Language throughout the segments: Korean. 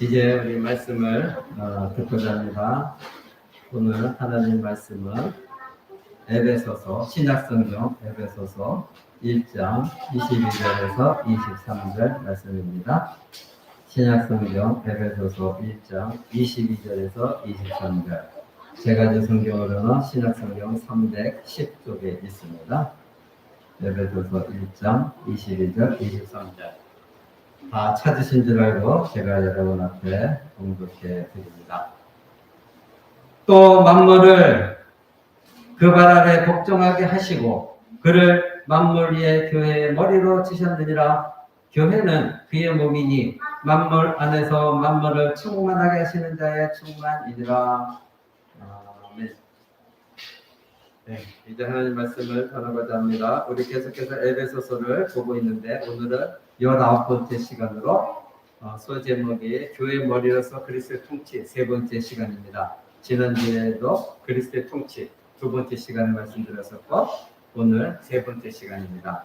이제 우리 말씀을 듣고자 합니다. 오늘 하나님 말씀은 에베소서 신약성경 에베소서 1장 22절에서 23절 말씀입니다. 신약성경 에베소서 1장 22절에서 23절. 제가 준 성경으로는 신약성경 310쪽에 있습니다. 에베소서 1장 22절 23절. 다 찾으신 줄 알고 제가 여러분 앞에 공독해 드립니다. 또 만물을 그 발 아래 복종하게 하시고 그를 만물 위에 교회의 머리로 치셨느니라. 교회는 그의 몸이니 만물 안에서 만물을 충만하게 하시는 자의 충만이니라. 아멘. 네, 이제 하나님 말씀을 전하고자 합니다. 우리 계속해서 에베소서를 보고 있는데 오늘은 19번째 시간으로 소제목이 교회 머리로서 그리스도의 통치 세 번째 시간입니다. 지난주에도 그리스도의 통치 두 번째 시간을 말씀드렸었고 오늘 세 번째 시간입니다.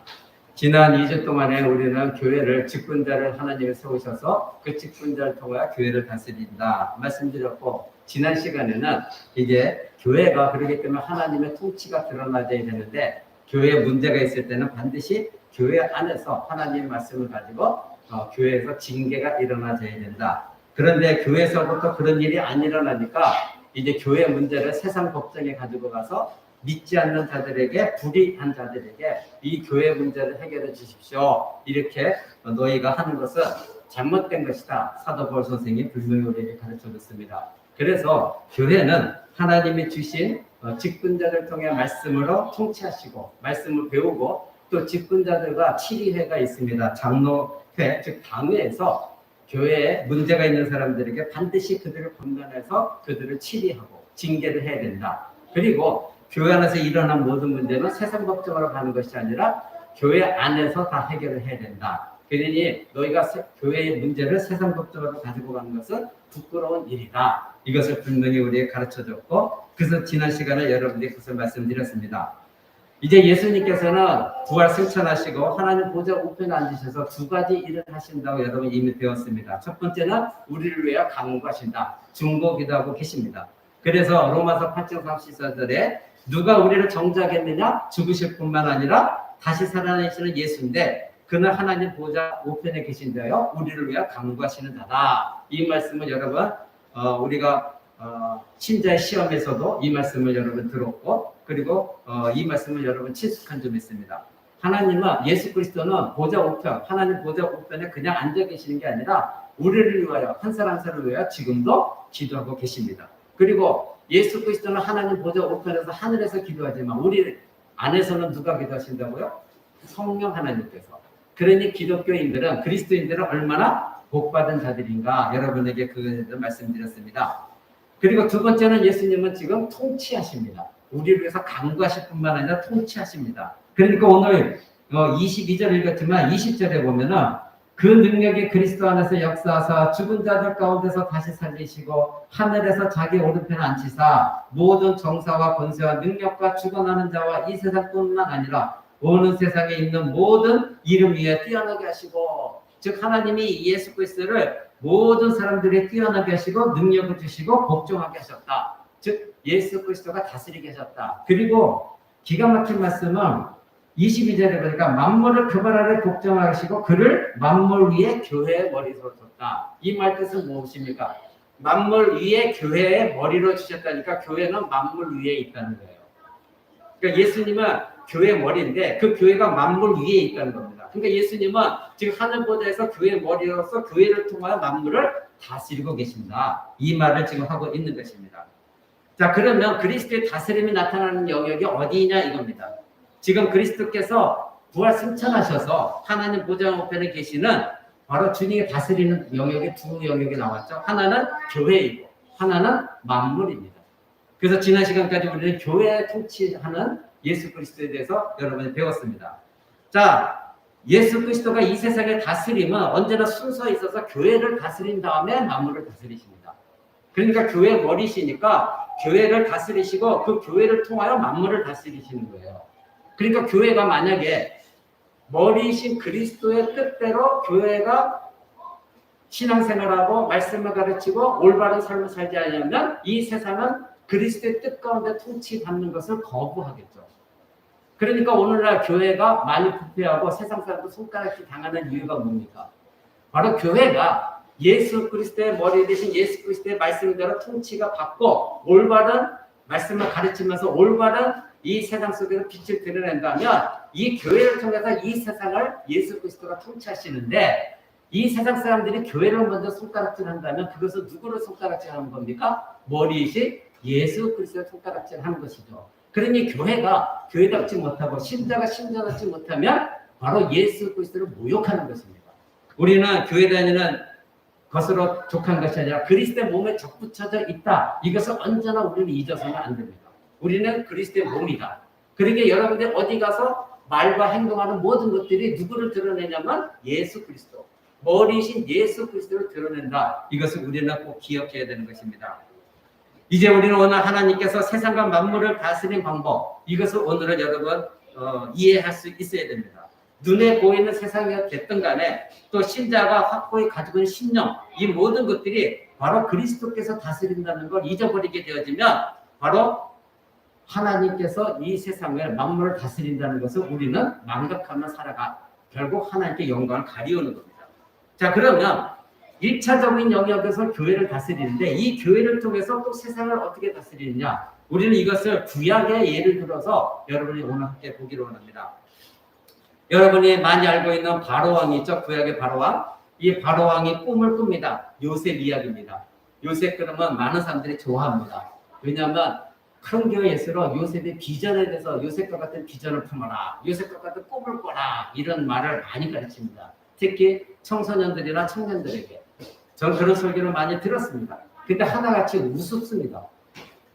지난 2주 동안에 우리는 교회를 직분자를 하나님이 세우셔서 그 직분자를 통해 교회를 다스린다 말씀드렸고, 지난 시간에는 이제 교회가 그렇기 때문에 하나님의 통치가 드러나야 되는데 교회에 문제가 있을 때는 반드시 교회 안에서 하나님의 말씀을 가지고 교회에서 징계가 일어나야 된다. 그런데 교회에서부터 그런 일이 안 일어나니까 이제 교회 문제를 세상 법정에 가지고 가서 믿지 않는 자들에게, 불의한 자들에게 이 교회 문제를 해결해 주십시오. 이렇게 너희가 하는 것은 잘못된 것이다. 사도 바울 선생이 분명히 우리에게 가르쳐 줬습니다. 그래서 교회는 하나님이 주신 직분자를 통해 말씀으로 통치하시고 말씀을 배우고 또 직분자들과 치리회가 있습니다. 장로회, 즉 당회에서 교회에 문제가 있는 사람들에게 반드시 그들을 권면해서 그들을 치리하고 징계를 해야 된다. 그리고 교회 안에서 일어난 모든 문제는 세상 법정으로 가는 것이 아니라 교회 안에서 다 해결을 해야 된다. 그러니 너희가 교회의 문제를 세상 법정으로 가지고 가는 것은 부끄러운 일이다. 이것을 분명히 우리에게 가르쳐줬고, 그래서 지난 시간에 여러분들이 그것을 말씀드렸습니다. 이제 예수님께서는 부활 승천하시고 하나님 보좌 우편에 앉으셔서 두 가지 일을 하신다고 여러분 이미 배웠습니다. 첫 번째는 우리를 위하여 간구하신다. 중보 기도하고 계십니다. 그래서 로마서 8장 34절에 누가 우리를 정죄하겠느냐? 죽으실 뿐만 아니라 다시 살아나시는 예수인데 그는 하나님 보좌 우편에 계신데요, 우리를 위하여 간구하시는 자다. 이 말씀을 여러분 우리가 신자의 시험에서도 이 말씀을 여러분 들었고, 그리고 이 말씀을 여러분 친숙한 점이 있습니다. 하나님은, 예수 그리스도는 보좌 우편, 하나님 보좌 우편에 그냥 앉아 계시는 게 아니라 우리를 위하여, 한 사람 한 사람을 위하여 지금도 기도하고 계십니다. 그리고 예수 그리스도는 하나님 보좌 우편에서 하늘에서 기도하지만 우리 안에서는 누가 기도하신다고요? 성령 하나님께서. 그러니 기독교인들은, 그리스도인들은 얼마나 복받은 자들인가 여러분에게 그것을 말씀드렸습니다. 그리고 두 번째는 예수님은 지금 통치하십니다. 우리를 위해서 간구하실 뿐만 아니라 통치하십니다. 그러니까 오늘 22절 읽었지만 20절에 보면은 그 능력이 그리스도 안에서 역사하사 죽은 자들 가운데서 다시 살리시고 하늘에서 자기 오른편에 앉히사 모든 정사와 권세와 능력과 죽어나는 자와 이 세상뿐만 아니라 오는 세상에 있는 모든 이름 위에 뛰어나게 하시고, 즉 하나님이 예수 그리스도를 모든 사람들이 뛰어나게 하시고 능력을 주시고 복종하게 하셨다. 즉 예수 그리스도가 다스리게 하셨다. 그리고 기가 막힌 말씀은 22절에 보니까 만물을 그 발 아래 복종하시고 그를 만물 위에 교회의 머리로 뒀다. 이 말 뜻은 무엇입니까? 만물 위에 교회의 머리로 주셨다니까 교회는 만물 위에 있다는 거예요. 그러니까 예수님은 교회의 머리인데 그 교회가 만물 위에 있다는 겁니다. 그러니까 예수님은 지금 하늘 보좌에서 교회의 머리로서 교회를 통하여 만물을 다스리고 계신다. 이 말을 지금 하고 있는 것입니다. 자, 그러면 그리스도의 다스림이 나타나는 영역이 어디냐 이겁니다. 지금 그리스도께서 부활 승천하셔서 하나님 보좌 우편에 계시는 바로 주님이 다스리는 영역이 두 영역이 나왔죠. 하나는 교회이고 하나는 만물입니다. 그래서 지난 시간까지 우리는 교회에 통치하는 예수 그리스도에 대해서 여러분이 배웠습니다. 자, 예수 그리스도가 이 세상에 다스림은 언제나 순서에 있어서 교회를 다스린 다음에 만물을 다스리십니다. 그러니까 교회 머리시니까 교회를 다스리시고 그 교회를 통하여 만물을 다스리시는 거예요. 그러니까 교회가 만약에 머리이신 그리스도의 뜻대로 교회가 신앙생활하고 말씀을 가르치고 올바른 삶을 살지 않으면 이 세상은 그리스도의 뜻 가운데 통치받는 것을 거부하겠죠. 그러니까 오늘날 교회가 많이 부패하고 세상 사람도 손가락질 당하는 이유가 뭡니까? 바로 교회가 예수 그리스도의 머리 대신 예수 그리스도의 말씀대로 통치가 받고 올바른 말씀을 가르치면서 올바른 이 세상 속에서 빛을 드러낸다면 이 교회를 통해서 이 세상을 예수 그리스도가 통치하시는데 이 세상 사람들이 교회를 먼저 손가락질한다면 그것은 누구를 손가락질하는 겁니까? 머리이신 예수 그리스도를 손가락질하는 것이죠. 그러니 교회가 교회답지 못하고 신자가 신자답지 못하면 바로 예수 그리스도를 모욕하는 것입니다. 우리는 교회 다니는 것으로 족한 것이 아니라 그리스도의 몸에 접붙여져 있다. 이것을 언제나 우리는 잊어서는 안 됩니다. 우리는 그리스도의 몸이다. 그러니까 여러분들 어디 가서 말과 행동하는 모든 것들이 누구를 드러내냐면 예수 그리스도. 머리이신 예수 그리스도를 드러낸다. 이것을 우리는 꼭 기억해야 되는 것입니다. 이제 우리는 오늘 하나님께서 세상과 만물을 다스리는 방법, 이것을 오늘은 여러분 이해할 수 있어야 됩니다. 눈에 보이는 세상이 됐든 간에 또 신자가 확고히 가지고 있는 신념, 이 모든 것들이 바로 그리스도께서 다스린다는 걸 잊어버리게 되어지면 바로 하나님께서 이 세상을 만물을 다스린다는 것을 우리는 망각하며 살아가 결국 하나님께 영광을 가리우는 겁니다. 자, 그러면 1차적인 영역에서 교회를 다스리는데 이 교회를 통해서 또 세상을 어떻게 다스리느냐? 우리는 이것을 구약의 예를 들어서 여러분이 오늘 함께 보기로 원합니다. 여러분이 많이 알고 있는 바로왕이 있죠. 구약의 바로왕. 이 바로왕이 꿈을 꿉니다. 요셉 이야기입니다. 요셉 그러면 많은 사람들이 좋아합니다. 왜냐하면 큰 교회에서 요셉의 비전에 대해서 요셉과 같은 비전을 품어라. 요셉과 같은 꿈을 꿔라. 이런 말을 많이 가르칩니다. 특히 청소년들이나 청년들에게. 전 그런 설교를 많이 들었습니다. 근데 하나같이 우습습니다.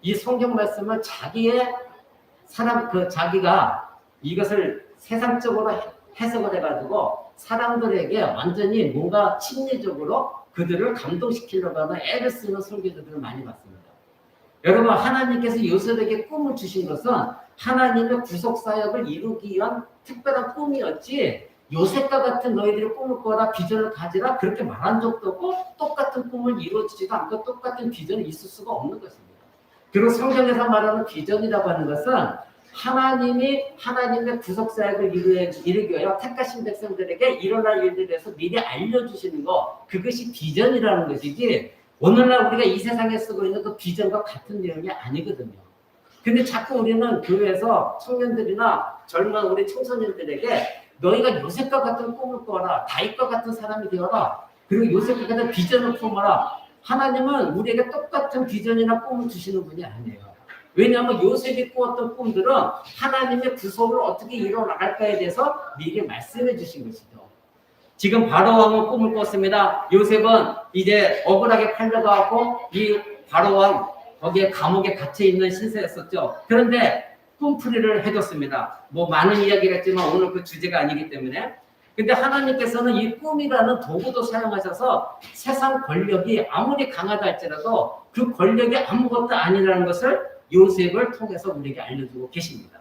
이 성경 말씀은 자기의 자기가 이것을 세상적으로 해석을 해가지고 사람들에게 완전히 뭔가 심리적으로 그들을 감동시키려고 하는 애를 쓰는 설교들을 많이 봤습니다. 여러분, 하나님께서 요셉에게 꿈을 주신 것은 하나님의 구속사역을 이루기 위한 특별한 꿈이었지 요셉과 같은 너희들이 꿈을 꿔라, 비전을 가지라 그렇게 말한 적도 없고 똑같은 꿈을 이루어지지도 않고 똑같은 비전이 있을 수가 없는 것입니다. 그리고 성경에서 말하는 비전이라고 하는 것은 하나님이 하나님의 구속사역을 이루기 위하여 택하신 백성들에게 일어날 일들에 대해서 미리 알려주시는 것, 그것이 비전이라는 것이지 오늘날 우리가 이 세상에 쓰고 있는 그 비전과 같은 내용이 아니거든요. 근데 자꾸 우리는 교회에서 청년들이나 젊은 우리 청소년들에게 너희가 요셉과 같은 꿈을 꿔라, 다윗과 같은 사람이 되어라, 그리고 요셉과 같은 비전을 품어라. 하나님은 우리에게 똑같은 비전이나 꿈을 주시는 분이 아니에요. 왜냐하면 요셉이 꾸었던 꿈들은 하나님의 구속을 어떻게 이뤄나갈까에 대해서 미리 말씀해 주신 것이죠. 지금 바로왕은 꿈을 꿨습니다. 요셉은 이제 억울하게 팔려가고 이 바로왕 거기에 감옥에 갇혀 있는 신세였었죠. 그런데 꿈풀이를 해줬습니다. 뭐 많은 이야기를 했지만 오늘 그 주제가 아니기 때문에. 근데 하나님께서는 이 꿈이라는 도구도 사용하셔서 세상 권력이 아무리 강하다 할지라도 그 권력이 아무것도 아니라는 것을 요셉을 통해서 우리에게 알려주고 계십니다.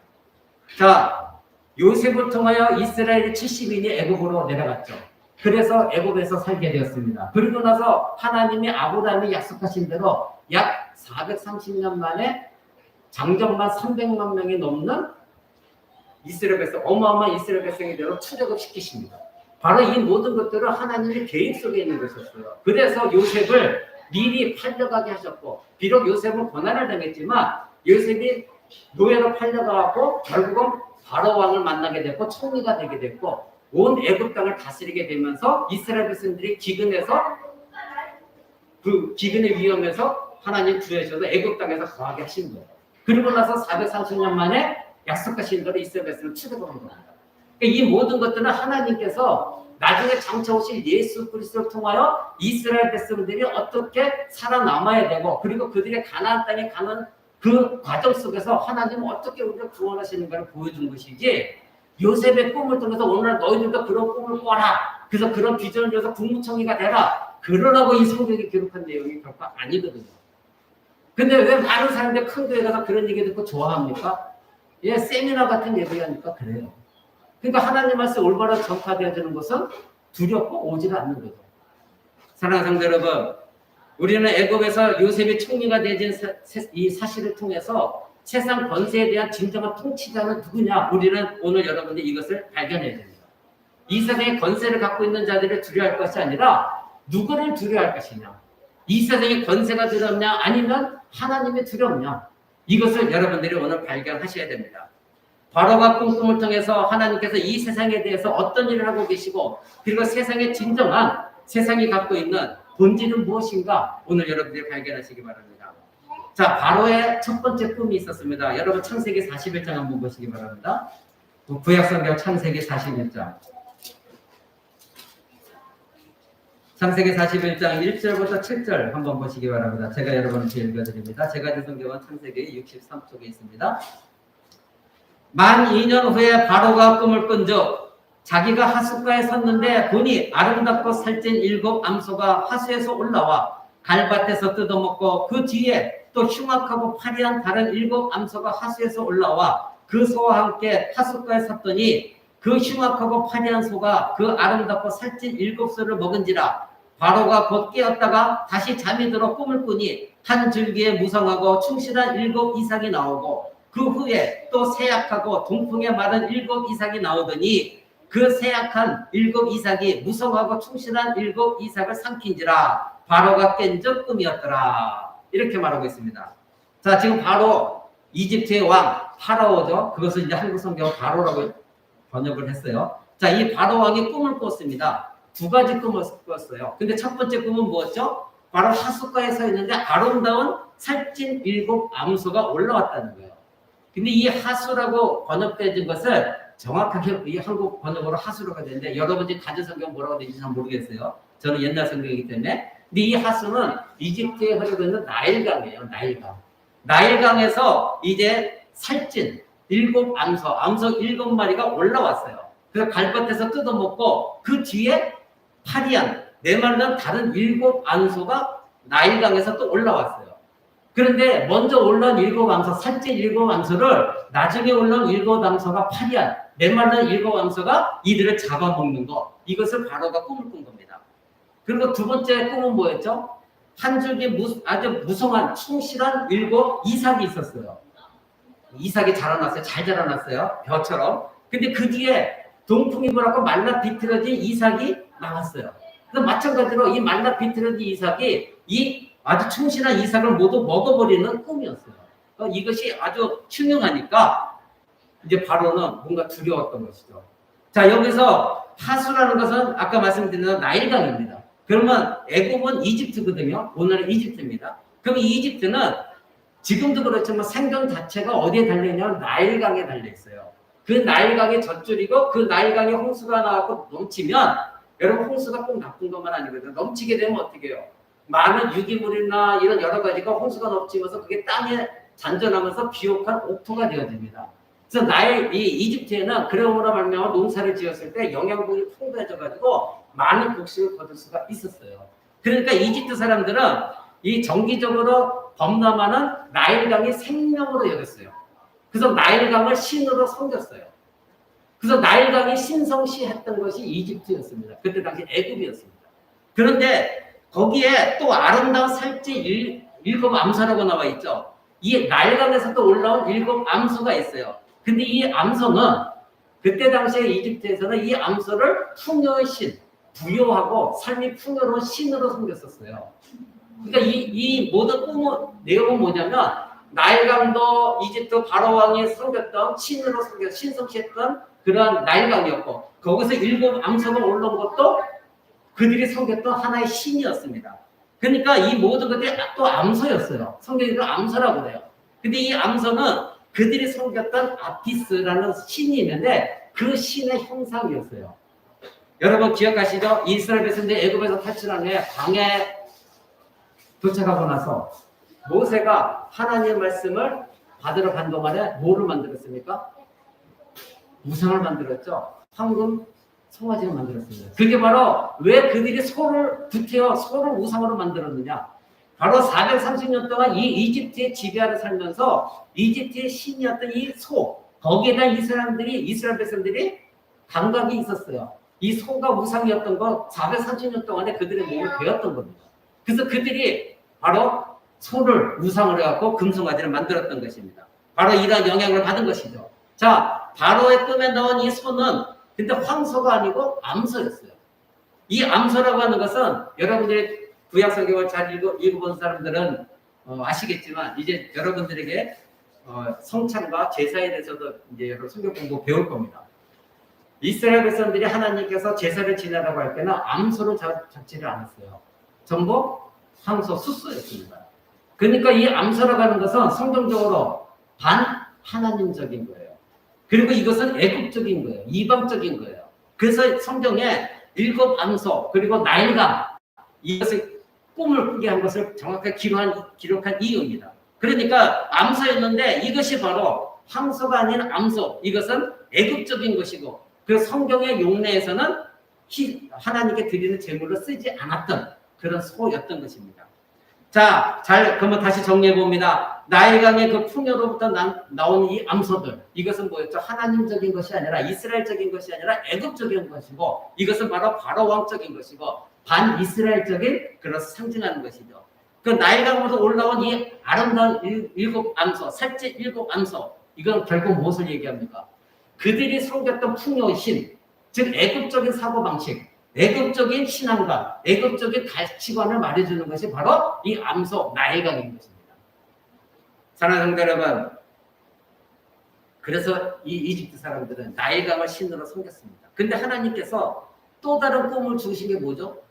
자, 요셉을 통하여 이스라엘의 70인이 애굽으로 내려갔죠. 그래서 애굽에서 살게 되었습니다. 그리고 나서 하나님이 아브라함이 약속하신 대로 약 430년 만에 장정만 300만 명이 넘는 이스라엘 백성, 어마어마한 이스라엘 백성이 되어 출애굽 시키십니다. 바로 이 모든 것들은 하나님의 계획 속에 있는 것이었어요. 그래서 요셉을 미리 팔려가게 하셨고, 비록 요셉은 고난을 당했지만 요셉이 노예로 팔려가고 결국은 바로왕을 만나게 됐고 총리가 되게 됐고 온 애굽 땅을 다스리게 되면서 이스라엘 백성들이 기근해서 그 기근의 위험에서 하나님 구해주셔서 애굽 땅에서 거하게 하신 거예요. 그리고 나서 430년 만에 약속하신 대로 이스라엘 백성을 출애굽한 겁니다. 그러니까 이 모든 것들은 하나님께서 나중에 장차 오실 예수 그리스도를 통하여 이스라엘 백성들이 어떻게 살아남아야 되고 그리고 그들의 가나안 땅에 가는 그 과정 속에서 하나님은 어떻게 우리를 구원하시는가를 보여준 것이지 요셉의 꿈을 통해서 오늘 너희들도 그런 꿈을 꿔라. 그래서 그런 비전을 위해서 국무총리가 되라. 그러라고 이 성경에 기록한 내용이 결코 아니거든요. 근데 왜 많은 사람들이 큰 교회 가서 그런 얘기 듣고 좋아합니까? 예, 세미나 같은 얘기하니까 그래요. 그러니까 하나님 말씀 올바로 전파되어지는 것은 두렵고 오지를 않는 거죠. 사랑하는 성도 여러분, 우리는 애굽에서 요셉이 총리가 되진 이 사실을 통해서 세상 권세에 대한 진정한 통치자는 누구냐? 우리는 오늘 여러분들이 이것을 발견해야 됩니다. 이 세상의 권세를 갖고 있는 자들을 두려워할 것이 아니라 누구를 두려워할 것이냐? 이 세상의 권세가 두렵냐? 아니면 하나님이 두렵냐? 이것을 여러분들이 오늘 발견하셔야 됩니다. 바로가 꿈을 통해서 하나님께서 이 세상에 대해서 어떤 일을 하고 계시고 그리고 세상의 진정한 세상이 갖고 있는 본질은 무엇인가 오늘 여러분들이 발견하시기 바랍니다. 자, 바로의 첫 번째 꿈이 있었습니다. 여러분 창세기 41장 한번 보시기 바랍니다. 구약성경 창세기 41장. 창세기 41장 1절부터 7절 한번 보시기 바랍니다. 제가 여러분께 읽어드립니다. 제가 든 성경은 창세기 63쪽에 있습니다. 만 2년 후에 바로가 꿈을 꾼즉 자기가 하숫가에 섰는데 보니 아름답고 살찐 7 암소가 하수에서 올라와 갈밭에서 뜯어먹고 그 뒤에 또 흉악하고 파리한 다른 7 암소가 하수에서 올라와 그 소와 함께 하숫가에 섰더니 그 흉악하고 파리한 소가 그 아름답고 살찐 7 소를 먹은지라. 바로가 곧 깨었다가 다시 잠이 들어 꿈을 꾸니 한 줄기에 무성하고 충실한 7 이삭이 나오고 그 후에 또 새약하고 동풍에 마른 7 이삭이 나오더니 그 새약한 7 이삭이 무성하고 충실한 7 이삭을 삼킨지라. 바로가 깬 적 꿈이었더라. 이렇게 말하고 있습니다. 자, 지금 바로 이집트의 왕 파라오죠. 그것을 이제 한국 성경 바로라고 번역을 했어요. 자, 이 바로 왕이 꿈을 꿨습니다. 2가지 꿈을 꿨어요. 근데 첫 번째 꿈은 뭐였죠? 바로 하숫가에 서 있는데 아름다운 살찐 7 암소가 올라왔다는 거예요. 근데 이 하수라고 번역된 것을 정확하게 이 한국 번역으로 하수라고 되는데 여러분들이 가진 성경 뭐라고 되는지 잘 모르겠어요. 저는 옛날 성경이기 때문에. 근데 이 하수는 이집트에 흐르고 있는 나일강이에요. 나일강. 나일강에서 이제 살찐 7 암소 7마리가 올라왔어요. 그래서 갈밭에서 뜯어먹고 그 뒤에 파리한 메말른 다른 7 암소가 나일강에서 또 올라왔어요. 그런데 먼저 올라온 7 암소, 살찐 7 암소를 나중에 올라온 7 암소가 파리한 메말른 7 암소가 이들을 잡아먹는 것. 이것을 바로가 꿈을 꾼 겁니다. 그리고 두 번째 꿈은 뭐였죠? 한 줄기 아주 무성한 충실한 7 이삭이 있었어요. 이삭이 자라났어요. 잘 자라났어요. 벼처럼. 근데 그 뒤에 동풍이 불었고 말라 비틀어진 이삭이 나왔어요. 그래서 마찬가지로 이 말라 비틀어진 이삭이 이 아주 충실한 이삭을 모두 먹어버리는 꿈이었어요. 그러니까 이것이 아주 흉흉하니까 이제 바로는 뭔가 두려웠던 것이죠. 자, 여기서 하수라는 것은 아까 말씀드린 나일강입니다. 그러면 애굽은 이집트거든요. 오늘은 이집트입니다. 그럼 이 이집트는 지금도 그렇지만 생경 자체가 어디에 달려있냐면 나일강에 달려있어요. 그 나일강이 젖줄이고 그 나일강에 홍수가 나와서 넘치면 여러분 홍수가 꼭 나쁜 것만 아니거든요. 넘치게 되면 어떻게 해요? 많은 유기물이나 이런 여러 가지가 홍수가 넘치면서 그게 땅에 잔존하면서 비옥한 옥토가 되어집니다. 그래서 이 이집트에는 그러므로 말미암아 농사를 지었을 때 영양분이 풍부해져가지고 많은 곡식을 거둘 수가 있었어요. 그러니까 이집트 사람들은 이 정기적으로 범람하는 나일강이 생명으로 여겼어요. 그래서 나일강을 신으로 섬겼어요. 그래서 나일강이 신성시했던 것이 이집트였습니다. 그때 당시 애굽이었습니다. 그런데 거기에 또 아름다운 살찐 7 암소라고 나와 있죠. 이 나일강에서 또 올라온 7 암소가 있어요. 근데 이 암소는 그때 당시에 이집트에서는 이 암소를 풍요의 신, 부요하고 삶이 풍요로운 신으로 섬겼었어요. 그러니까 이 모든 꿈의 내용은 뭐냐면 나일강도 이집트 바로 왕이 섬겼던 신으로 신성시했던 그런 나일강이었고 거기서 7 암소가 올라온 것도 그들이 섬겼던 하나의 신이었습니다. 그러니까 이 모든 것들이 또 암소였어요. 성경에서 암소라고 그래요. 근데 이 암소는 그들이 섬겼던 아피스라는 신이 있는데 그 신의 형상이었어요. 여러분 기억하시죠? 이스라엘 백성들이 애굽에서 탈출한 후에 광야에 도착하고 나서 모세가 하나님의 말씀을 받으러 간 동안에 뭐를 만들었습니까? 우상을 만들었죠. 황금 송아지를 만들었습니다. 그게 바로 왜 그들이 소를 우상으로 만들었느냐? 바로 430년 동안 이 이집트의 지배하를 살면서 이집트의 신이었던 이 소, 거기에 대한 이스라엘 백성들이 감각이 있었어요. 이 소가 우상이었던 거 430년 동안에 그들의 몸을 베었던 겁니다. 그래서 그들이 바로 소를 우상으로 해갖고 금송아지를 만들었던 것입니다. 바로 이러한 영향을 받은 것이죠. 자, 바로의 꿈에 나온 이 소는 근데 황소가 아니고 암소였어요. 이 암소라고 하는 것은 여러분들이 구약 성경을 잘 읽어본 사람들은 아시겠지만 이제 여러분들에게 성찬과 제사에 대해서도 이제 여러분 성경 공부 배울 겁니다. 이스라엘 백성들이 하나님께서 제사를 지내라고 할 때는 암소를 잡지를 않았어요. 전부 황소, 숫소였습니다. 그러니까 이 암소라고 하는 것은 성경적으로 반 하나님적인 거예요. 그리고 이것은 애국적인 거예요. 이방적인 거예요. 그래서 성경에 7 암소 그리고 나일감 이것을 꿈을 꾸게 한 것을 정확하게 기록한 이유입니다. 그러니까 암소였는데 이것이 바로 황소가 아닌 암소, 이것은 애국적인 것이고 그 성경의 용례에서는 하나님께 드리는 제물로 쓰지 않았던 그런 소였던 것입니다. 자, 그러면 다시 정리해 봅니다. 나일강의 그 풍요로부터 나온 이 암소들, 이것은 뭐였죠? 하나님적인 것이 아니라 이스라엘적인 것이 아니라 애국적인 것이고, 이것은 바로 바로왕적인 것이고 반 이스라엘적인 그런 상징하는 것이죠. 그 나일강으로서 올라온 이 아름다운 7 암소, 셋째 7 암소, 이건 결국 무엇을 얘기합니까? 그들이 섬겼던 풍요신, 즉 애국적인 사고방식, 애국적인 신앙관, 애국적인 가치관을 말해주는 것이 바로 이 암소 나일강인 것입니다. 사랑하는 성도 여러분, 그래서 이 이집트 사람들은 나일강을 신으로 섬겼습니다. 근데 하나님께서 또 다른 꿈을 주신 게 뭐죠?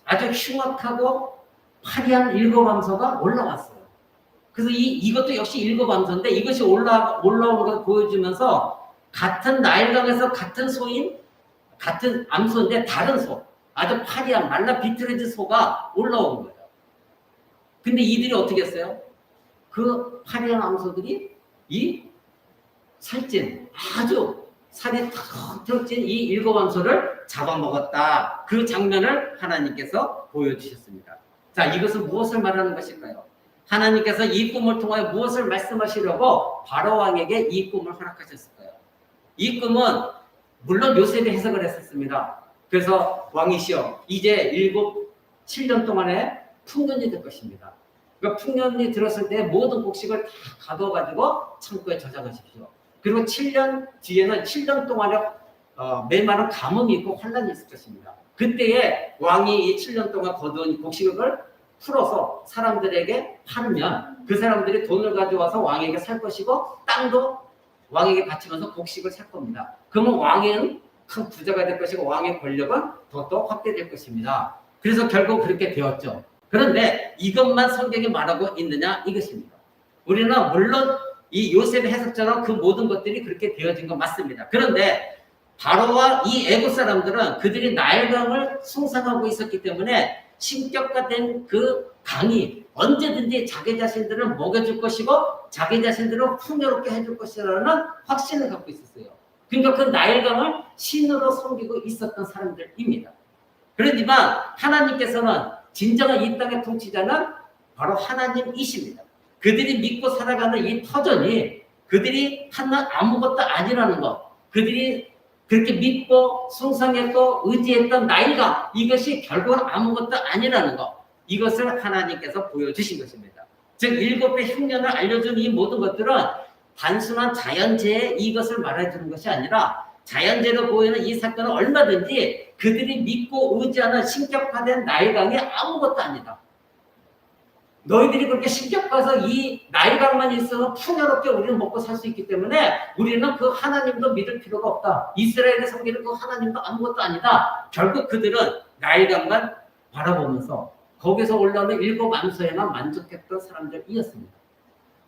아주 흉악하고 화려한 7 암소가 올라왔어요. 그래서 이것도 역시 7 암소인데 이것이 올라오는 걸 보여주면서 같은 나일강에서 같은 소인, 같은 암소인데 다른 소, 아주 화려한 말라 비틀어진 소가 올라온 거예요. 근데 이들이 어떻게 했어요? 그 화려한 암소들이 이 살찐, 아주 살이 턱 찐 이 7 암소를 잡아먹었다. 그 장면을 하나님께서 보여주셨습니다. 자, 이것은 무엇을 말하는 것일까요? 하나님께서 이 꿈을 통하여 무엇을 말씀하시려고 바로왕에게 이 꿈을 허락하셨을까요? 이 꿈은 물론 요셉이 해석을 했었습니다. 그래서 왕이시여, 이제 7년 동안에 풍년이 될 것입니다. 그러니까 풍년이 들었을 때 모든 곡식을 다 가둬가지고 창고에 저장하십시오. 그리고 7년 뒤에는 7년 동안에 메마른 가뭄이 있고 환란이 있을 것입니다. 그때에 왕이 이 7년 동안 거둔 곡식을 풀어서 사람들에게 팔면 그 사람들이 돈을 가져와서 왕에게 살 것이고 땅도 왕에게 바치면서 곡식을 살 겁니다. 그러면 왕은 큰 부자가 될 것이고 왕의 권력은 더더 확대될 것입니다. 그래서 결국 그렇게 되었죠. 그런데 이것만 성경이 말하고 있느냐 이것입니다. 우리는 물론 이 요셉의 해석처럼 그 모든 것들이 그렇게 되어진 건 맞습니다. 그런데 바로와 이 애국 사람들은 그들이 나일강을 숭상하고 있었기 때문에 신격화된 그 강이 언제든지 자기 자신들을 먹여줄 것이고 자기 자신들을 풍요롭게 해줄 것이라는 확신을 갖고 있었어요. 그러니까 그 나일강을 신으로 섬기고 있었던 사람들입니다. 그렇지만 하나님께서는 진정한 이 땅의 통치자는 바로 하나님이십니다. 그들이 믿고 살아가는 이 터전이 그들이 하는 아무것도 아니라는 것, 그들이 그렇게 믿고 숭상했고 의지했던 나일강, 이것이 결국은 아무것도 아니라는 것, 이것을 하나님께서 보여주신 것입니다. 즉 7배 흉년을 알려준 이 모든 것들은 단순한 자연재해 이것을 말해주는 것이 아니라 자연재해로 보이는 이 사건은 얼마든지 그들이 믿고 의지하는 신격화된 나일강이 아무것도 아니다. 너희들이 그렇게 신격화해서 이 나일강만 있어서 풍요롭게 우리는 먹고 살 수 있기 때문에 우리는 그 하나님도 믿을 필요가 없다. 이스라엘의 섬기는 그 하나님도 아무것도 아니다. 결국 그들은 나일강만 바라보면서 거기서 올라오는 7 암소에만 만족했던 사람들이었습니다.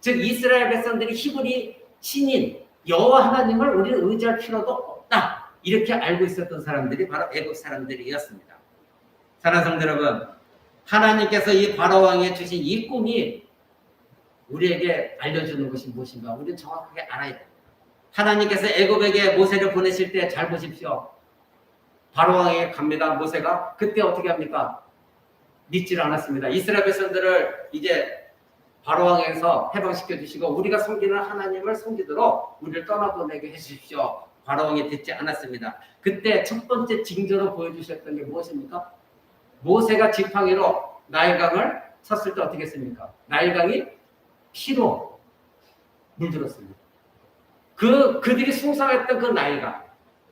즉 이스라엘 백성들이 히브리 신인 여호와 하나님을 우리는 의지할 필요도 없다. 이렇게 알고 있었던 사람들이 바로 애국 사람들이었습니다. 사랑하는 성도 여러분, 하나님께서 이 바로왕에 주신 이 꿈이 우리에게 알려주는 것이 무엇인가 우리는 정확하게 알아야 됩니다. 하나님께서 애굽에게 모세를 보내실 때 잘 보십시오. 바로왕에게 갑니다. 모세가 그때 어떻게 합니까? 믿지를 않았습니다. 이스라엘 백성들을 이제 바로왕에서 해방시켜 주시고 우리가 섬기는 하나님을 섬기도록 우리를 떠나보내게 해주십시오. 바로왕이 듣지 않았습니다. 그때 첫 번째 징조로 보여주셨던 게 무엇입니까? 모세가 지팡이로 나일강을 쳤을 때 어떻게 했습니까? 나일강이 피로 물들었습니다. 그들이 숭상했던 그 나일강,